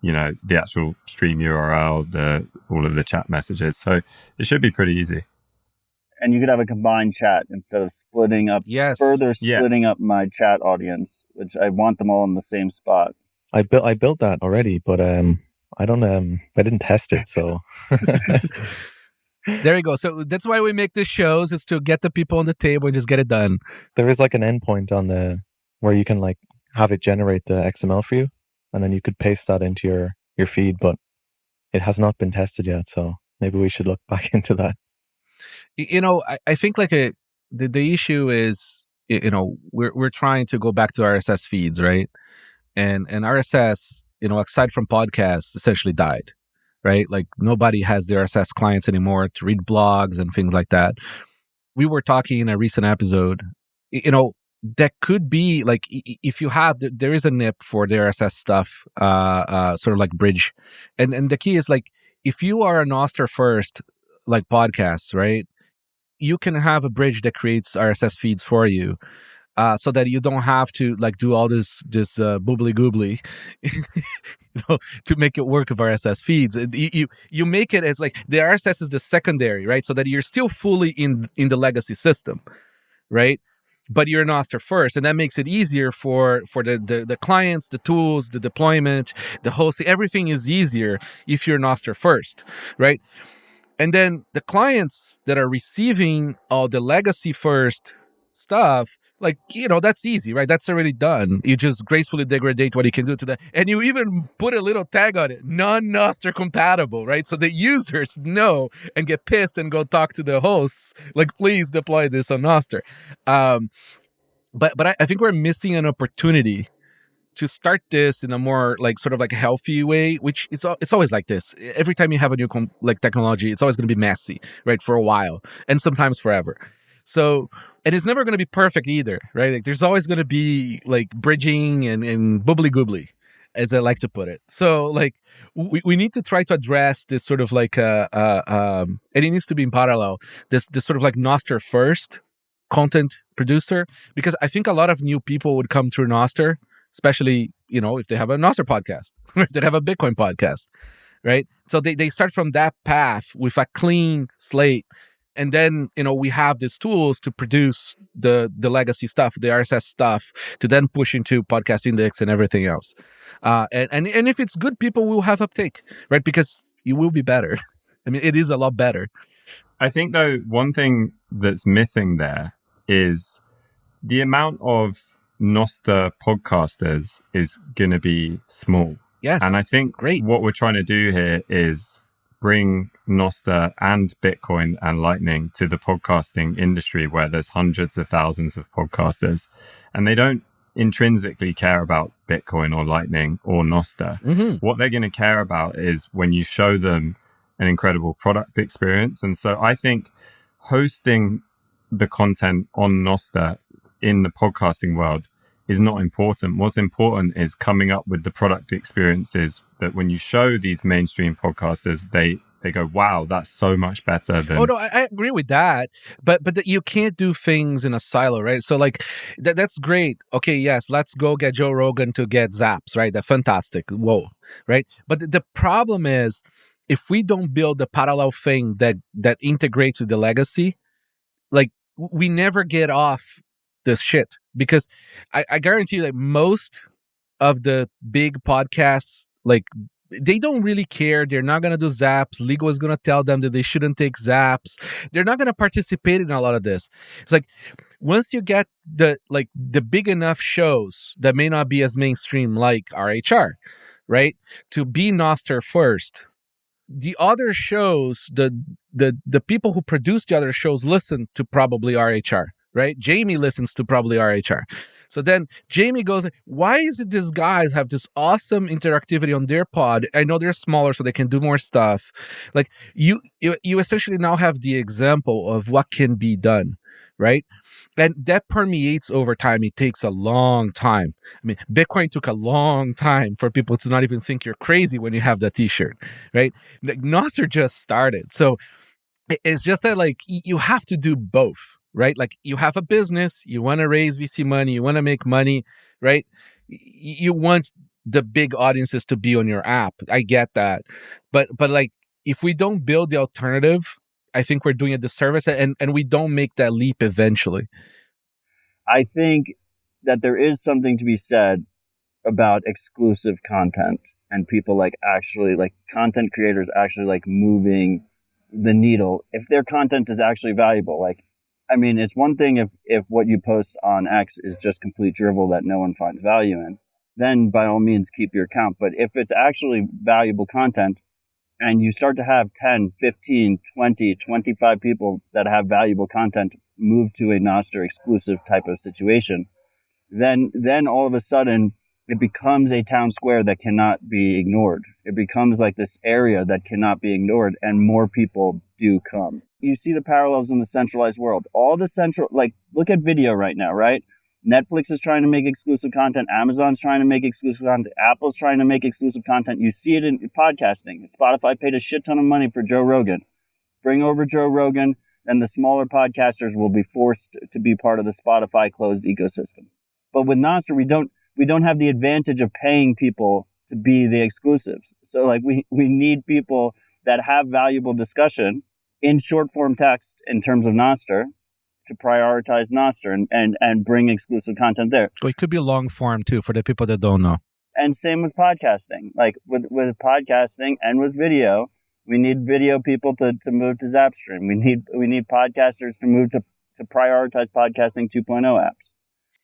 you know, the actual stream URL, all of the chat messages. So it should be pretty easy. And you could have a combined chat instead of splitting up, splitting up my chat audience, which I want them all in the same spot. I built that already, but I didn't test it, so. There you go. So that's why we make these shows, is to get the people on the table and just get it done. There is like an endpoint on where you can like have it generate the XML for you, and then you could paste that into your feed, but it has not been tested yet. So maybe we should look back into that. You know, I think like the issue is, you know, we're trying to go back to RSS feeds, right? And RSS, you know, aside from podcasts, essentially died. Right? Like nobody has the RSS clients anymore to read blogs and things like that. We were talking in a recent episode, you know, that could be like, if you have, there is a NIP for the RSS stuff, sort of like bridge. And the key is like, if you are a Nostr first, like podcasts, right? You can have a bridge that creates RSS feeds for you. So that you don't have to like do all this boobly goobly, you know, to make it work with RSS feeds. And you make it as like the RSS is the secondary, right? So that you're still fully in the legacy system, right? But you're Nostr first, and that makes it easier for the clients, the tools, the deployment, the hosting. Everything is easier if you're Nostr first, right? And then the clients that are receiving all the legacy first stuff, like, you know, that's easy, right? That's already done. You just gracefully degrade what you can do to that. And you even put a little tag on it, non-Nostr compatible, right? So the users know and get pissed and go talk to the hosts, like, please deploy this on Nostr. But I think we're missing an opportunity to start this in a more like sort of like healthy way, which it's always like this. Every time you have a new like technology, it's always going to be messy, right? For a while, and sometimes forever. So, and it's never going to be perfect either, right? Like there's always going to be like bridging and boobly goobly, as I like to put it. So like we need to try to address this sort of like and it needs to be in parallel, this sort of like Nostr first content producer, because I think a lot of new people would come through Nostr, especially, you know, if they have a Nostr podcast, or if they have a Bitcoin podcast, right? So they start from that path with a clean slate. And then, you know, we have these tools to produce the legacy stuff, the RSS stuff, to then push into Podcast Index and everything else. And if it's good, people will have uptake, right? Because it will be better. I mean, it is a lot better. I think, though, one thing that's missing there is the amount of Nostr podcasters is going to be small. Yes. And I think what we're trying to do here is bring Nostr and Bitcoin and Lightning to the podcasting industry, where there's hundreds of thousands of podcasters, and they don't intrinsically care about Bitcoin or Lightning or Nostr. Mm-hmm. What they're going to care about is when you show them an incredible product experience. And so I think hosting the content on Nostr in the podcasting world is not important. What's important is coming up with the product experiences that when you show these mainstream podcasters, they go, wow, that's so much better than... Oh, no, I agree with that. But you can't do things in a silo, right? So, like, that's great. Okay, yes, let's go get Joe Rogan to get Zaps, right? That's fantastic. Whoa, right? But the problem is, if we don't build a parallel thing that integrates with the legacy, like, we never get off this shit, because I guarantee you that most of the big podcasts, like, they don't really care. They're not going to do zaps. Legal is going to tell them that they shouldn't take zaps. They're not going to participate in a lot of this. It's like, once you get the big enough shows that may not be as mainstream, like RHR, right, to be Nostr first, the other shows, the people who produce the other shows listen to probably RHR, right? Jamie listens to probably RHR. So then Jamie goes, why is it these guys have this awesome interactivity on their pod? I know they're smaller, so they can do more stuff. Like, you essentially now have the example of what can be done, right? And that permeates over time. It takes a long time. I mean, Bitcoin took a long time for people to not even think you're crazy when you have that t-shirt, right? Like, Nostr just started. So it's just that, like, you have to do both, right? Like, you have a business, you want to raise VC money, you want to make money, right? You want the big audiences to be on your app. I get that. But like, if we don't build the alternative, I think we're doing a disservice, and we don't make that leap eventually. I think that there is something to be said about exclusive content and people actually content creators actually moving the needle if their content is actually valuable. I mean, it's one thing if what you post on X is just complete drivel that no one finds value in, then by all means keep your account. But if it's actually valuable content and you start to have 10, 15, 20, 25 people that have valuable content move to a Nostr exclusive type of situation, then all of a sudden it becomes a town square that cannot be ignored. It becomes like this area that cannot be ignored, and more people do come. You see the parallels in the centralized world. All the look at video right now, right? Netflix is trying to make exclusive content. Amazon's trying to make exclusive content. Apple's trying to make exclusive content. You see it in podcasting. Spotify paid a shit ton of money for Joe Rogan. Bring over Joe Rogan, and the smaller podcasters will be forced to be part of the Spotify closed ecosystem. But with Nostr, we don't have the advantage of paying people to be the exclusives. So we need people that have valuable discussion in short form text in terms of Nostr to prioritize Nostr and bring exclusive content there. Well, it could be long form too for the people that don't know. And same with podcasting. With podcasting and with video, we need video people to move to Zapstream. We need podcasters to move to prioritize podcasting 2.0 apps.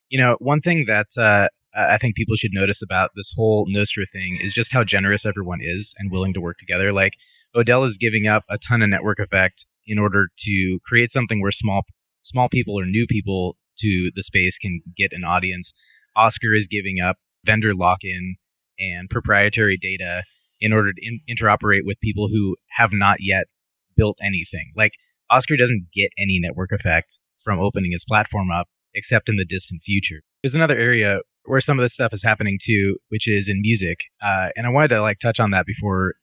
You know, one thing that I think people should notice about this whole Nostr thing is just how generous everyone is and willing to work together. Like, Odell is giving up a ton of network effect in order to create something where small people or new people to the space can get an audience. Oscar is giving up vendor lock-in and proprietary data in order to interoperate with people who have not yet built anything. Like, Oscar doesn't get any network effect from opening his platform up, except in the distant future. There's another area where some of this stuff is happening too, which is in music. And I wanted to touch on that before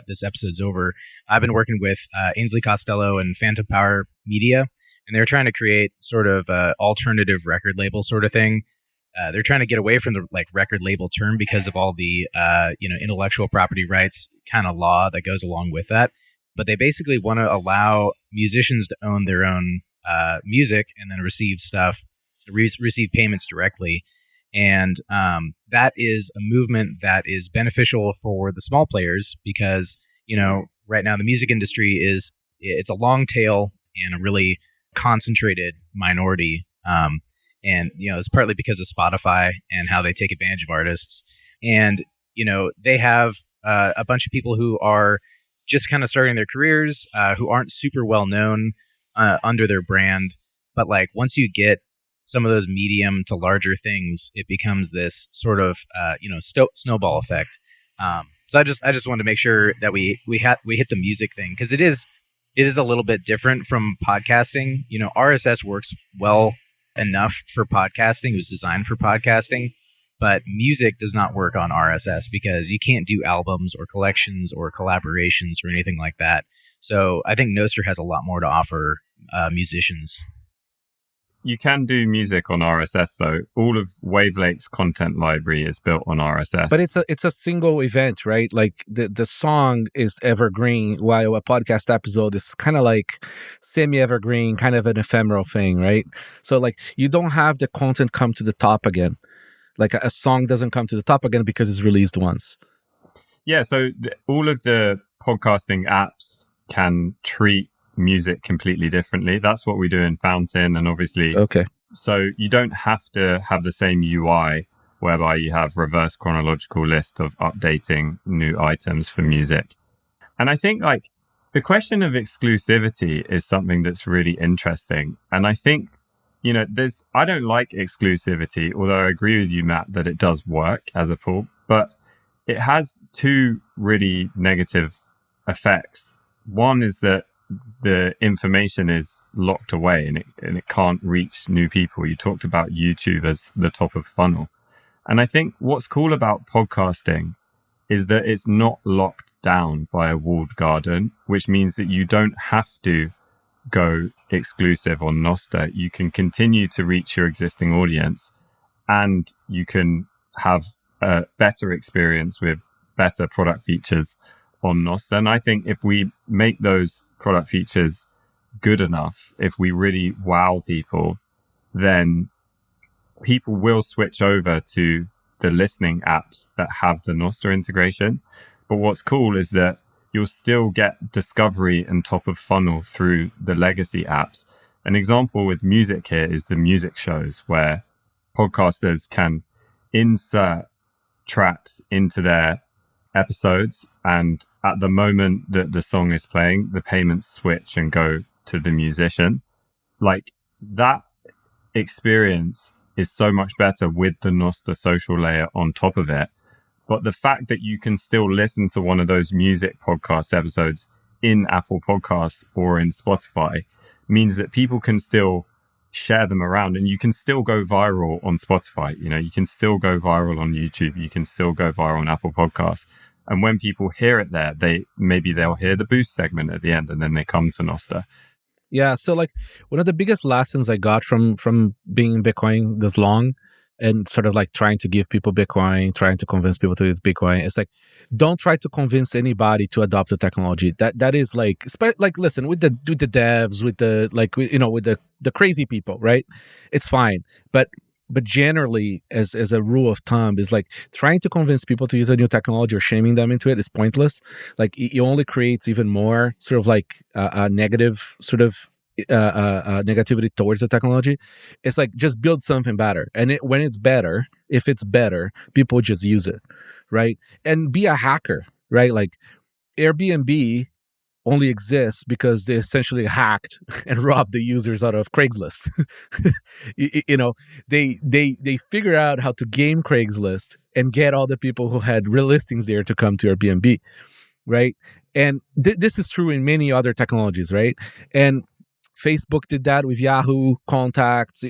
this episode's over. I've been working with Ainsley Costello and Phantom Power Media, and they're trying to create sort of alternative record label sort of thing. They're trying to get away from the record label term because of all the intellectual property rights kind of law that goes along with that. But they basically want to allow musicians to own their own music and then receive payments directly. And that is a movement that is beneficial for the small players because, right now the music industry it's a long tail and a really concentrated minority. And, it's partly because of Spotify and how they take advantage of artists. And, they have a bunch of people who are just kind of starting their careers, who aren't super well known under their brand. But once you get some of those medium to larger things, it becomes this sort of, snowball effect. So I just wanted to make sure that we hit the music thing because it is a little bit different from podcasting. RSS works well enough for podcasting. It was designed for podcasting, but music does not work on RSS because you can't do albums or collections or collaborations or anything like that. So I think Nostr has a lot more to offer musicians. You can do music on RSS though. All of Wavelake's content library is built on RSS. But it's a single event, right? Like the song is evergreen, while a podcast episode is kind of like semi-evergreen, kind of an ephemeral thing, right? So like you don't have the content come to the top again. Like a song doesn't come to the top again because it's released once. Yeah, so all of the podcasting apps can treat music completely differently. That's what we do in Fountain, and obviously, okay. So you don't have to have the same UI whereby you have reverse chronological list of updating new items for music. And I think like the question of exclusivity is something that's really interesting. And I think, you know, I don't like exclusivity, although I agree with you, Matt, that it does work as a tool, but it has two really negative effects. One is that the information is locked away and it can't reach new people. You talked about YouTube as the top of funnel. And I think what's cool about podcasting is that it's not locked down by a walled garden, which means that you don't have to go exclusive on Nostr. You can continue to reach your existing audience and you can have a better experience with better product features on Nostr. And I think if we make those product features good enough, if we really wow people, then people will switch over to the listening apps that have the Nostr integration. But what's cool is that you'll still get discovery and top of funnel through the legacy apps. An example with music here is the music shows, where podcasters can insert tracks into their episodes, and at the moment that the song is playing, the payments switch and go to the musician. Like, that experience is so much better with the Nostr social layer on top of it. But the fact that you can still listen to one of those music podcast episodes in Apple Podcasts or in Spotify means that people can still share them around, and you can still go viral on Spotify. You know, you can still go viral on YouTube. You can still go viral on Apple Podcasts. And when people hear it there, they'll hear the boost segment at the end, and then they come to Nostr. Yeah. So like one of the biggest lessons I got from being in Bitcoin this long and sort of like trying to give people Bitcoin, trying to convince people to use Bitcoin, it's like, don't try to convince anybody to adopt the technology. That is like listen, with the devs, with the with the crazy people, right? It's fine. But generally, as a rule of thumb, is like trying to convince people to use a new technology or shaming them into it is pointless. Like it only creates even more sort of like a negative sort of negativity towards the technology. It's like just build something better, and when it's better, if it's better, people just use it, right? And be a hacker, right? Like Airbnb only exists because they essentially hacked and robbed the users out of Craigslist. They figure out how to game Craigslist and get all the people who had real listings there to come to Airbnb, right? And this is true in many other technologies, right? And Facebook did that with Yahoo contacts.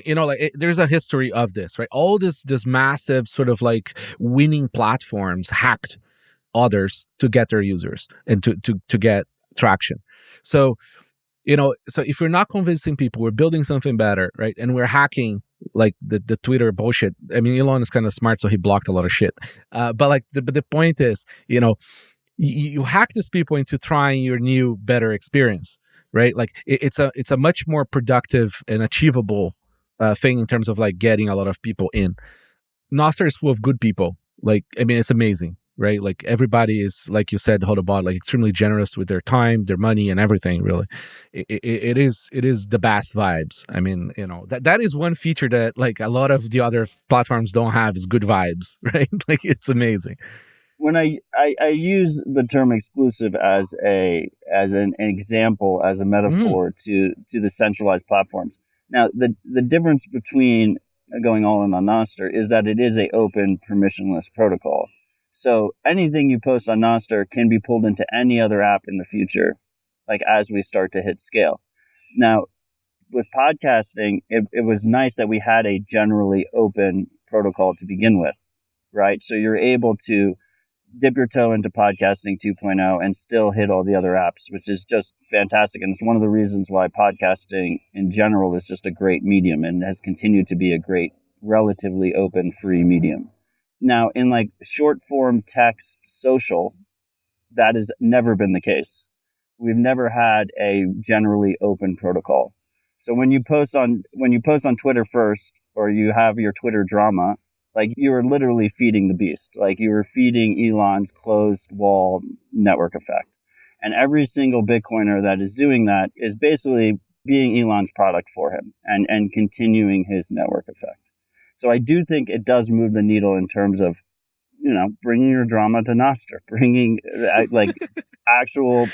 There's a history of this, right? All this massive sort of like winning platforms hacked others to get their users and to get traction. So if we're not convincing people, we're building something better, right? And we're hacking like the Twitter bullshit. I mean, Elon is kind of smart, so he blocked a lot of shit. But the point is, you hack these people into trying your new, better experience, right? Like it's a much more productive and achievable thing in terms of like getting a lot of people in. Nostr is full of good people. Like, I mean, it's amazing, right? Like everybody is, like you said, Hodlbod, like extremely generous with their time, their money, and everything. Really, it is the best vibes. I mean, that is one feature that like a lot of the other platforms don't have, is good vibes, right? Like it's amazing. When I use the term exclusive as an example, as a metaphor to the centralized platforms. Now, the difference between going all in on Nostr is that it is a open, permissionless protocol. So anything you post on Nostr can be pulled into any other app in the future, like as we start to hit scale. Now, with podcasting, it was nice that we had a generally open protocol to begin with, right? So you're able to dip your toe into podcasting 2.0 and still hit all the other apps, which is just fantastic. And it's one of the reasons why podcasting in general is just a great medium and has continued to be a great, relatively open, free medium. Now, in like short form text social, that has never been the case. We've never had a generally open protocol. So when you post on Twitter first, or you have your Twitter drama, like you are literally feeding the beast. Like you are feeding Elon's closed wall network effect. And every single Bitcoiner that is doing that is basically being Elon's product for him and continuing his network effect. So I do think it does move the needle in terms of, bringing your drama to Nostr, bringing like actual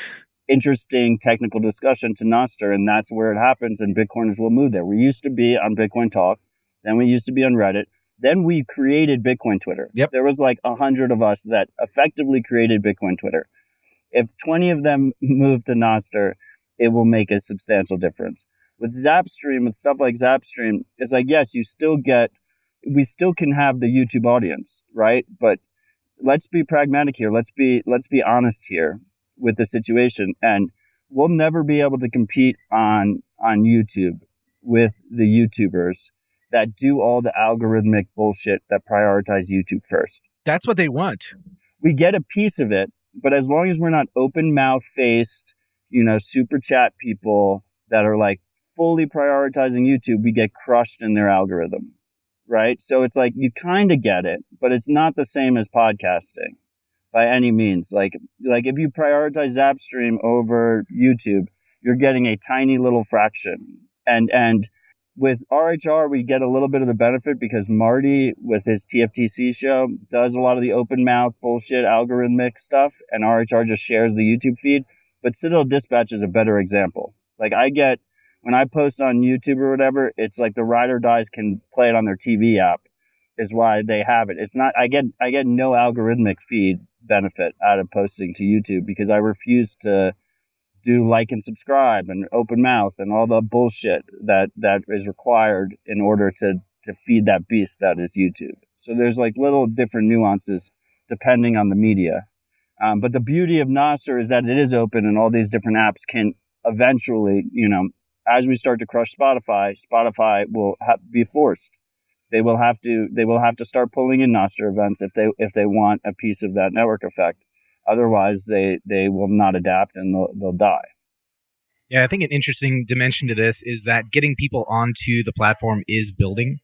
interesting technical discussion to Nostr, and that's where it happens, and Bitcoiners will move there. We used to be on Bitcoin Talk, then we used to be on Reddit, then we created Bitcoin Twitter. Yep. There was like 100 of us that effectively created Bitcoin Twitter. If 20 of them move to Nostr, it will make a substantial difference. With Zapstream, with stuff like Zapstream, it's like, yes, we still can have the YouTube audience, right? But let's be pragmatic here. Let's be honest here with the situation. And we'll never be able to compete on YouTube with the YouTubers that do all the algorithmic bullshit that prioritize YouTube first. That's what they want. We get a piece of it, but as long as we're not open mouth faced, super chat people that are like fully prioritizing YouTube, we get crushed in their algorithm. Right? So it's like you kind of get it, but it's not the same as podcasting by any means. Like if you prioritize Zapstream over YouTube, you're getting a tiny little fraction. And with RHR, we get a little bit of the benefit because Marty, with his TFTC show, does a lot of the open mouth bullshit algorithmic stuff, and RHR just shares the YouTube feed. But Citadel Dispatch is a better example. Like when I post on YouTube or whatever, it's like the ride or dies can play it on their TV app is why they have it. It's not, I get no algorithmic feed benefit out of posting to YouTube because I refuse to do like and subscribe and open mouth and all the bullshit that is required in order to feed that beast that is YouTube. So there's like little different nuances depending on the media. But the beauty of Nostr is that it is open and all these different apps can eventually, as we start to crush Spotify will be forced. They will have to start pulling in Nostr events if they want a piece of that network effect. Otherwise, they will not adapt and they'll die. Yeah, I think an interesting dimension to this is that getting people onto the platform is building.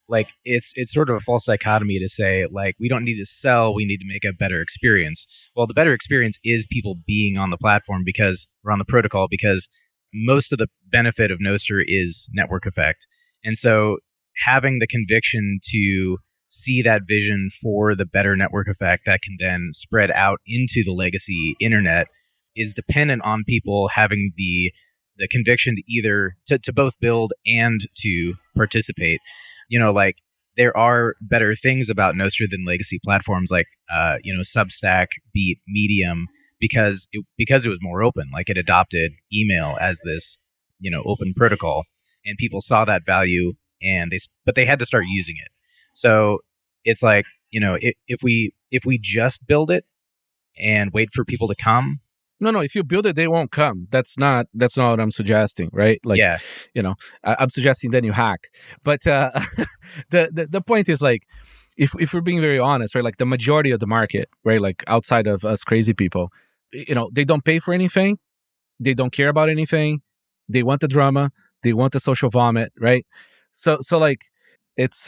Like it's sort of a false dichotomy to say like we don't need to sell, we need to make a better experience. Well, the better experience is people being on the platform or on the protocol because most of the benefit of Nostr is network effect. And so having the conviction to see that vision for the better network effect that can then spread out into the legacy internet is dependent on people having the conviction to either to both build and to participate. Like there are better things about Nostr than legacy platforms like Substack, Beat, Medium, because it was more open. Like it adopted email as this, open protocol, and people saw that value, but they had to start using it. So it's like, if we just build it and wait for people to come. No. If you build it, they won't come. That's not what I'm suggesting, right? Like, yeah. I'm suggesting then you hack. But the point is like, if we're being very honest, right? Like the majority of the market, right? Like outside of us crazy people, they don't pay for anything. They don't care about anything. They want the drama. They want the social vomit, right? So like it's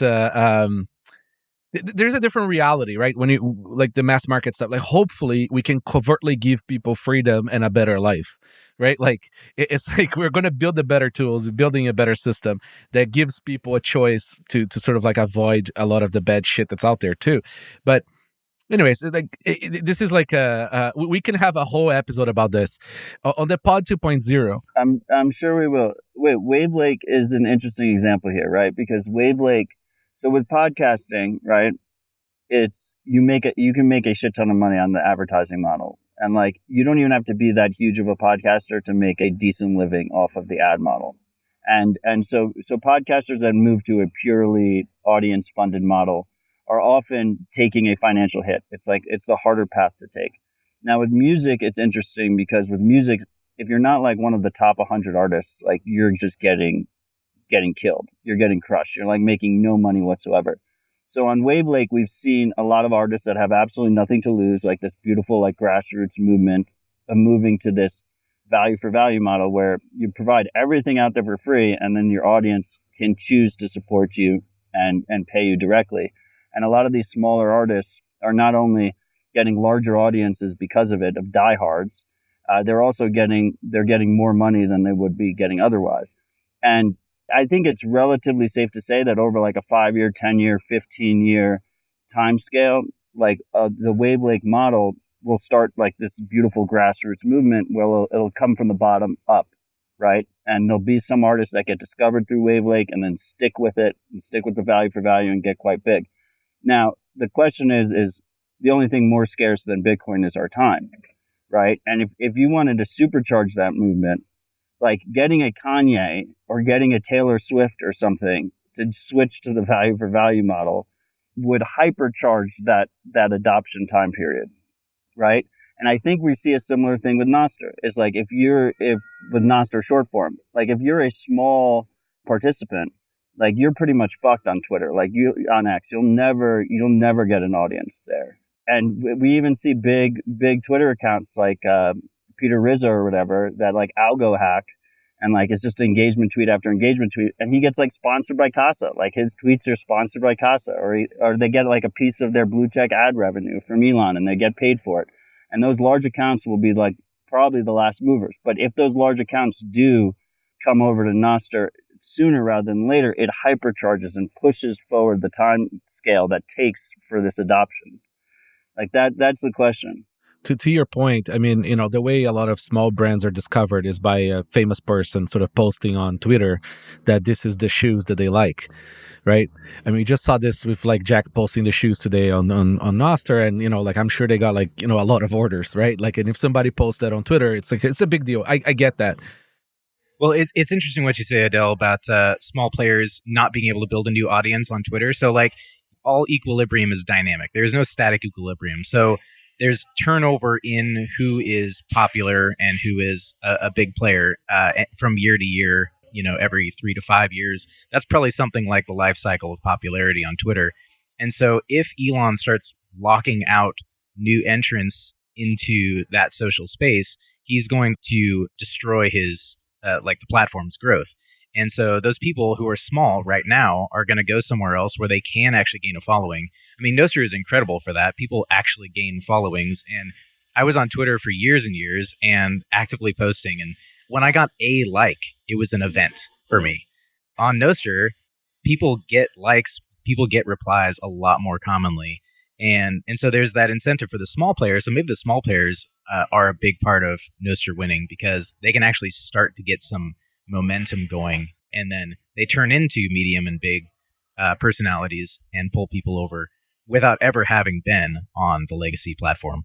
there's a different reality, right? When you like the mass market stuff, like hopefully we can covertly give people freedom and a better life, right? Like it's like we're going to build the better tools, building a better system that gives people a choice to sort of like avoid a lot of the bad shit that's out there too. But anyways, like this is like we can have a whole episode about this on the Pod 2.0. I'm sure we will. Wait, Wave Lake is an interesting example here, right? Because Wave Lake. So with podcasting, right, it's you can make a shit ton of money on the advertising model. And like you don't even have to be that huge of a podcaster to make a decent living off of the ad model. And so podcasters that move to a purely audience funded model are often taking a financial hit. It's the harder path to take. Now with music, it's interesting because with music, if you're not like one of the top 100 artists, like you're just getting killed. You're getting crushed. You're like making no money whatsoever. So on Wave Lake, we've seen a lot of artists that have absolutely nothing to lose, like this beautiful like grassroots movement of moving to this value for value model where you provide everything out there for free, and then your audience can choose to support you and pay you directly. And a lot of these smaller artists are not only getting larger audiences because of it, of diehards, they're also getting more money than they would be getting otherwise. And I think it's relatively safe to say that over like a 5-year, 10-year, 15-year time scale, like the Wave Lake model will start like this beautiful grassroots movement where it'll come from the bottom up, right? And there'll be some artists that get discovered through Wave Lake and then stick with it and stick with the value for value and get quite big. Now, the question is the only thing more scarce than Bitcoin is our time, right? And if you wanted to supercharge that movement, like getting a Kanye or getting a Taylor Swift or something to switch to the value for value model would hypercharge that adoption time period, right? And I think we see a similar thing with Nostr. It's like if with Nostr short form, like if you're a small participant, like you're pretty much fucked on Twitter. Like on X, you'll never get an audience there. And we even see big Twitter accounts like Peter Rizzo or whatever that like algo hack, and like it's just engagement tweet after engagement tweet, and he gets like sponsored by Casa. Like his tweets are sponsored by Casa, or they get like a piece of their blue check ad revenue from Elon, and they get paid for it. And those large accounts will be like probably the last movers. But if those large accounts do come over to Nostr sooner rather than later, it hypercharges and pushes forward the time scale that takes for this adoption. Like that's the question. To your point, I mean, the way a lot of small brands are discovered is by a famous person sort of posting on Twitter that this is the shoes that they like, right? I mean, we just saw this with like Jack posting the shoes today on Nostr, and like I'm sure they got like a lot of orders, right? Like, and if somebody posts that on Twitter, it's like it's a big deal. I get that. Well, it's interesting what you say, Odell, about small players not being able to build a new audience on Twitter. So like all equilibrium is dynamic. There's no static equilibrium. So there's turnover in who is popular and who is a big player from year to year, every 3 to 5 years. That's probably something like the life cycle of popularity on Twitter. And so if Elon starts locking out new entrants into that social space, he's going to destroy his the platform's growth. And so those people who are small right now are going to go somewhere else where they can actually gain a following. I mean, Nostr is incredible for that. People actually gain followings. And I was on Twitter for years and years and actively posting. And when I got a like, it was an event for me. On Nostr, people get likes, people get replies a lot more commonly. And so there's that incentive for the small players. So maybe the small players are a big part of Nostr winning because they can actually start to get some momentum going, and then they turn into medium and big personalities and pull people over without ever having been on the legacy platform.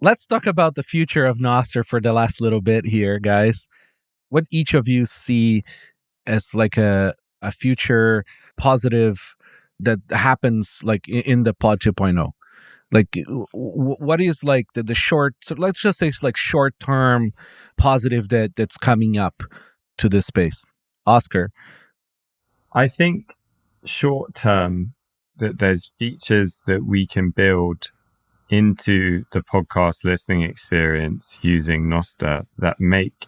Let's talk about the future of Nostr for the last little bit here, guys. What each of you see as like a future positive that happens like in the pod 2.0? Like, what is like the short, so let's just say it's like short-term positive that's coming up to this space? Oscar? I think short-term that there's features that we can build into the podcast listening experience using Nostr that make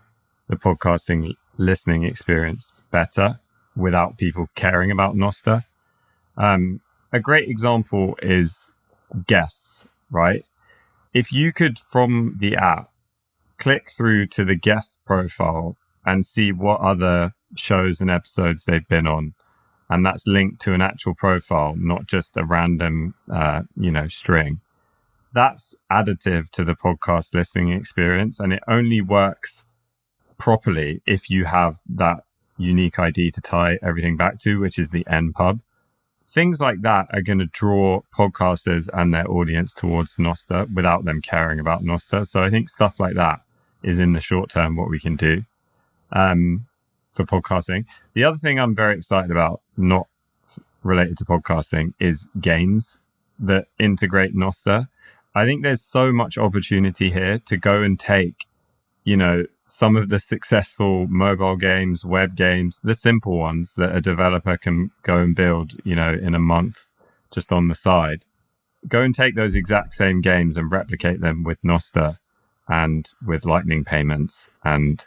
the podcasting listening experience better without people caring about Nostr. A great example is guests, right? If you could, from the app, click through to the guest profile and see what other shows and episodes they've been on, and that's linked to an actual profile, not just a random, string, that's additive to the podcast listening experience, and it only works properly if you have that unique ID to tie everything back to, which is the NPub. Things like that are going to draw podcasters and their audience towards Nostr without them caring about Nostr. So I think stuff like that is in the short term what we can do for podcasting. The other thing I'm very excited about, not related to podcasting is games that integrate Nostr. I think there's so much opportunity here to go and take, some of the successful mobile games, web games, the simple ones that a developer can go and build, in a month just on the side. Go and take those exact same games and replicate them with Nostr and with Lightning Payments. And,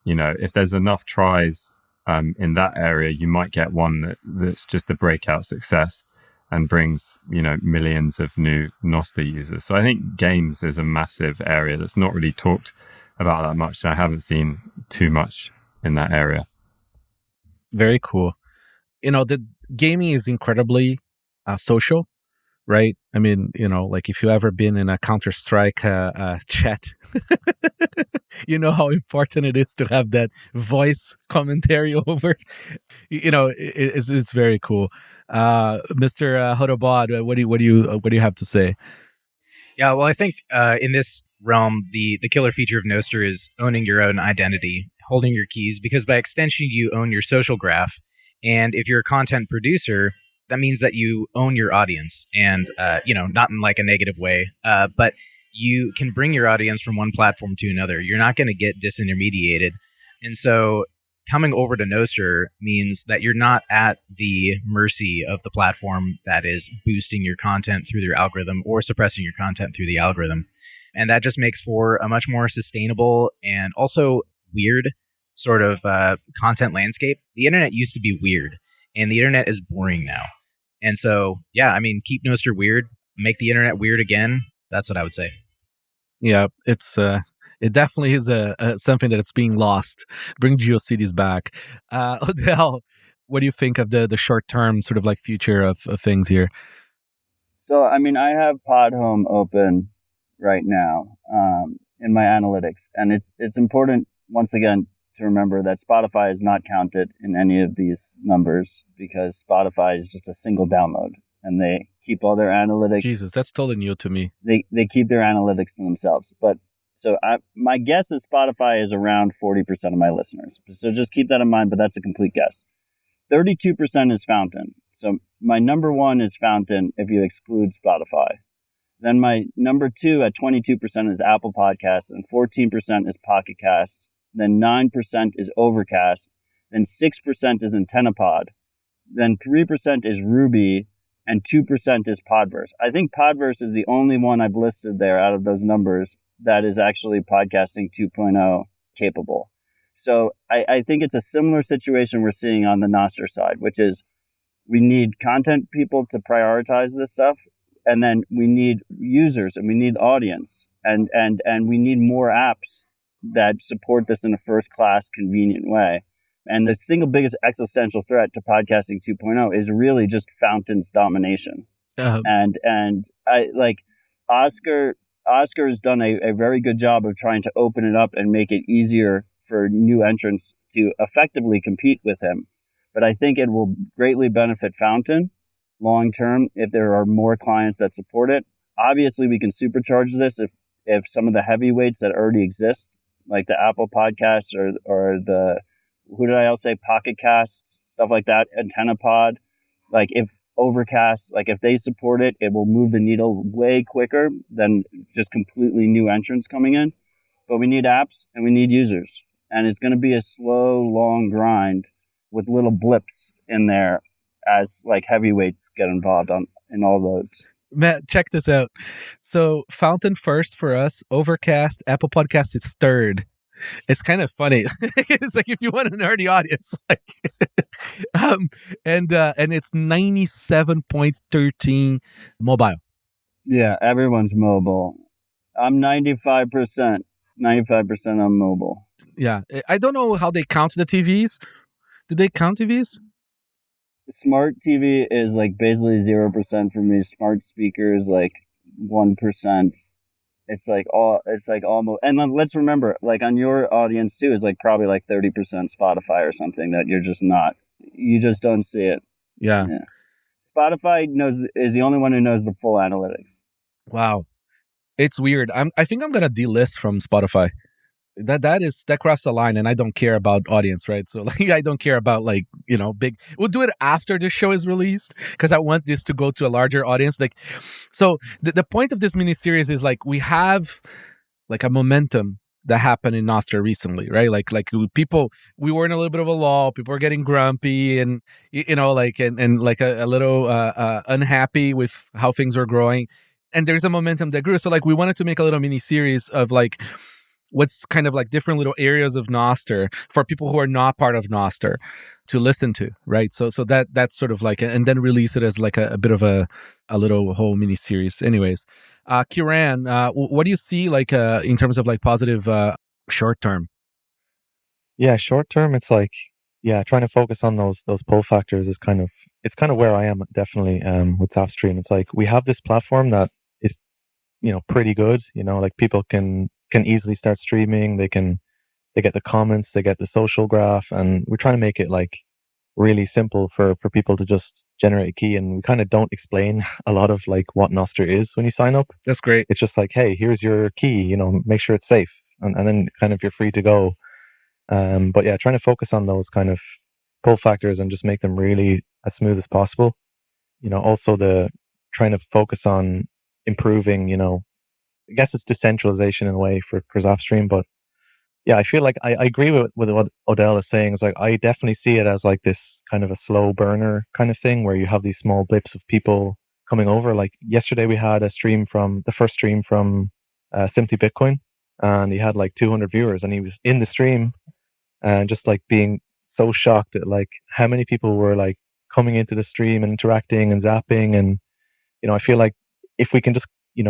if there's enough tries in that area, you might get one that's just a breakout success and brings, millions of new Nostr users. So I think games is a massive area that's not really talked about that much. I haven't seen too much in that area. Very cool. The gaming is incredibly social, right? I mean, like if you ever been in a Counter-Strike chat, you know how important it is to have that voice commentary over. It's very cool. Mr. Hodlbod, what do you have to say? Yeah, well, I think in this realm, the killer feature of Nostr is owning your own identity, holding your keys, because by extension, you own your social graph. And if you're a content producer, that means that you own your audience, and not in like a negative way, but you can bring your audience from one platform to another. You're not going to get disintermediated. And so coming over to Nostr means that you're not at the mercy of the platform that is boosting your content through their algorithm or suppressing your content through the algorithm. And that just makes for a much more sustainable and also weird sort of content landscape. The internet used to be weird, and the internet is boring now. And so, yeah, I mean, keep Nostr weird, make the internet weird again. That's what I would say. Yeah, it definitely is something that it's being lost. Bring GeoCities back. Odell, what do you think of the short-term sort of like future of things here? So, I mean, I have Podhome open right now in my analytics, and it's important, once again, to remember that Spotify is not counted in any of these numbers because Spotify is just a single download, and they keep all their analytics. Jesus, that's totally new to me. They keep their analytics to themselves. But so my guess is Spotify is around 40% of my listeners. So just keep that in mind, but that's a complete guess. 32% is Fountain. So my number one is Fountain if you exclude Spotify. Then my number two at 22% is Apple Podcasts, and 14% is Pocket Casts. Then 9% is Overcast. Then 6% is AntennaPod. Then 3% is Ruby, and 2% is Podverse. I think Podverse is the only one I've listed there out of those numbers that is actually podcasting 2.0 capable. So I think it's a similar situation we're seeing on the Nostr side, which is we need content people to prioritize this stuff, and then we need users and we need audience, and we need more apps that support this in a first-class, convenient way. And the single biggest existential threat to podcasting 2.0 is really just Fountain's domination. And I like Oscar has done a very good job of trying to open it up and make it easier for new entrants to effectively compete with him. But I think it will greatly benefit Fountain long term if there are more clients that support it. Obviously, we can supercharge this if some of the heavyweights that already exist, like the Apple Podcasts or the, who did I else say, Pocket Casts, stuff like that, AntennaPod, like if Overcast, like if they support it, it will move the needle way quicker than just completely new entrants coming in. But we need apps and we need users. And it's going to be a slow, long grind with little blips in there as like heavyweights get involved in all those. Matt, check this out. So Fountain first for us, Overcast, Apple Podcasts, it's third. It's kind of funny. It's like if you want a nerdy audience, like, and it's 97.13 mobile. Yeah, everyone's mobile. I'm 95% on mobile. Yeah, I don't know how they count the TVs. Do they count TVs? Smart TV is like basically 0% for me. Smart speakers like 1%. It's almost, and then let's remember, like on your audience too, is like probably like 30% Spotify or something that you just don't see it. Yeah. Spotify is the only one who knows the full analytics. Wow. It's weird. I think I'm going to delist from Spotify. that crossed the line, and I don't care about audience, right? So like I don't care about like, big. We'll do it after the show is released because I want this to go to a larger audience. Like, so the point of this mini series is like we have like a momentum that happened in Nostr recently, right? Like people, we were in a little bit of a lull. People were getting grumpy and like and like a little unhappy with how things were growing. And there's a momentum that grew. So like we wanted to make a little mini series of like what's kind of like different little areas of Nostr for people who are not part of Nostr to listen to, right? So that's sort of like, and then release it as like a bit of a little whole mini series. Anyways, Kieran, what do you see like in terms of like positive short term? Yeah, short term, it's like, trying to focus on those pull factors is kind of where I am definitely with Zapstream. It's like we have this platform that is, pretty good. Like people can easily start streaming. They get the comments, they get the social graph, and we're trying to make it like really simple for people to just generate a key. And we kind of don't explain a lot of like what Nostr is when you sign up. That's great. It's just like, hey, here's your key, make sure it's safe. And then kind of you're free to go. But yeah, trying to focus on those kind of pull factors and just make them really as smooth as possible. Also the trying to focus on improving, I guess it's decentralization in a way for Zapstream, but yeah, I feel like I agree with what Odell is saying. It's like I definitely see it as like this kind of a slow burner kind of thing where you have these small blips of people coming over. Like yesterday we had the first stream from Simply Bitcoin, and he had like 200 viewers, and he was in the stream and just like being so shocked at like how many people were like coming into the stream and interacting and zapping. And I feel like if we can just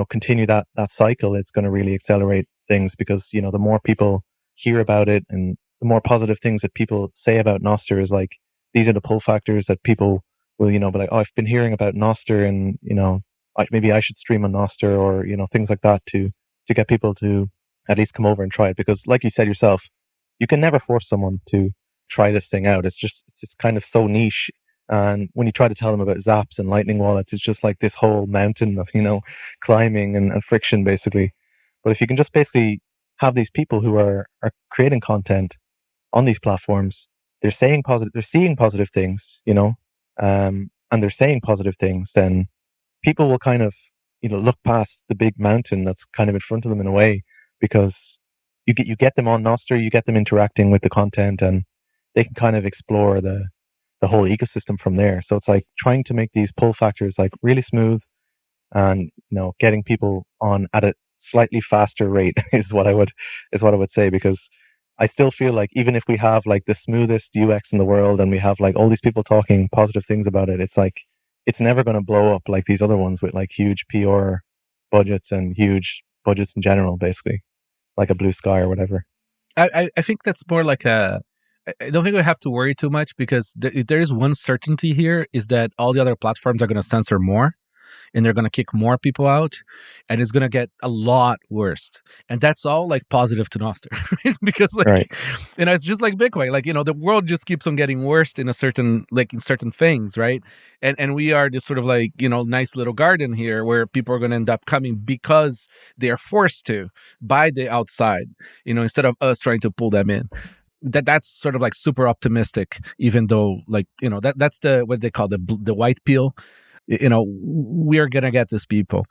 continue that cycle, it's going to really accelerate things because the more people hear about it and the more positive things that people say about Nostr is like these are the pull factors that people will be like, oh, I've been hearing about Nostr and maybe I should stream on Nostr, or things like that to get people to at least come over and try it. Because like you said yourself, you can never force someone to try this thing out. It's just kind of so niche. And when you try to tell them about zaps and lightning wallets, it's just like this whole mountain of, climbing and friction basically. But if you can just basically have these people who are creating content on these platforms, they're seeing positive things, and they're saying positive things, then people will kind of, look past the big mountain that's kind of in front of them in a way, because you get them on Nostr, you get them interacting with the content, and they can kind of explore the whole ecosystem from there. So it's like trying to make these pull factors like really smooth, and getting people on at a slightly faster rate is what I would say, because I still feel like even if we have like the smoothest UX in the world and we have like all these people talking positive things about it, it's like it's never going to blow up like these other ones with like huge PR budgets and huge budgets in general, basically like a Blue Sky or whatever. I think that's more like I don't think we have to worry too much, because there is one certainty here, is that all the other platforms are going to censor more, and they're going to kick more people out, and it's going to get a lot worse. And that's all like positive to Nostr, right? Because like, right. It's just like Bitcoin, like, the world just keeps on getting worse in certain things, right? And we are this sort of like, nice little garden here where people are going to end up coming because they are forced to by the outside, instead of us trying to pull them in. That's sort of like super optimistic, even though like, that's what they call the white pill. We are going to get these people.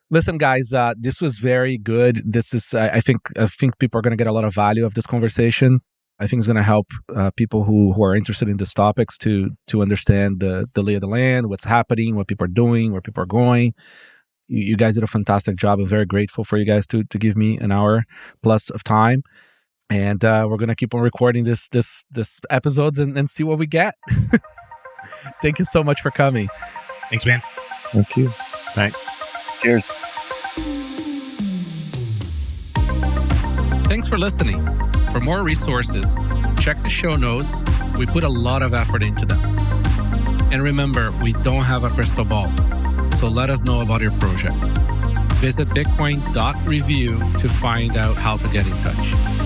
Listen, guys, this was very good. This is, I think people are going to get a lot of value of this conversation. I think it's going to help people who are interested in these topics to understand the lay of the land, what's happening, what people are doing, where people are going. You guys did a fantastic job. I'm very grateful for you guys to give me an hour plus of time. And we're going to keep on recording this episodes and see what we get. Thank you so much for coming. Thanks, man. Thank you. Thanks. Cheers. Thanks for listening. For more resources, check the show notes. We put a lot of effort into them. And remember, we don't have a crystal ball, so let us know about your project. Visit bitcoin.review to find out how to get in touch.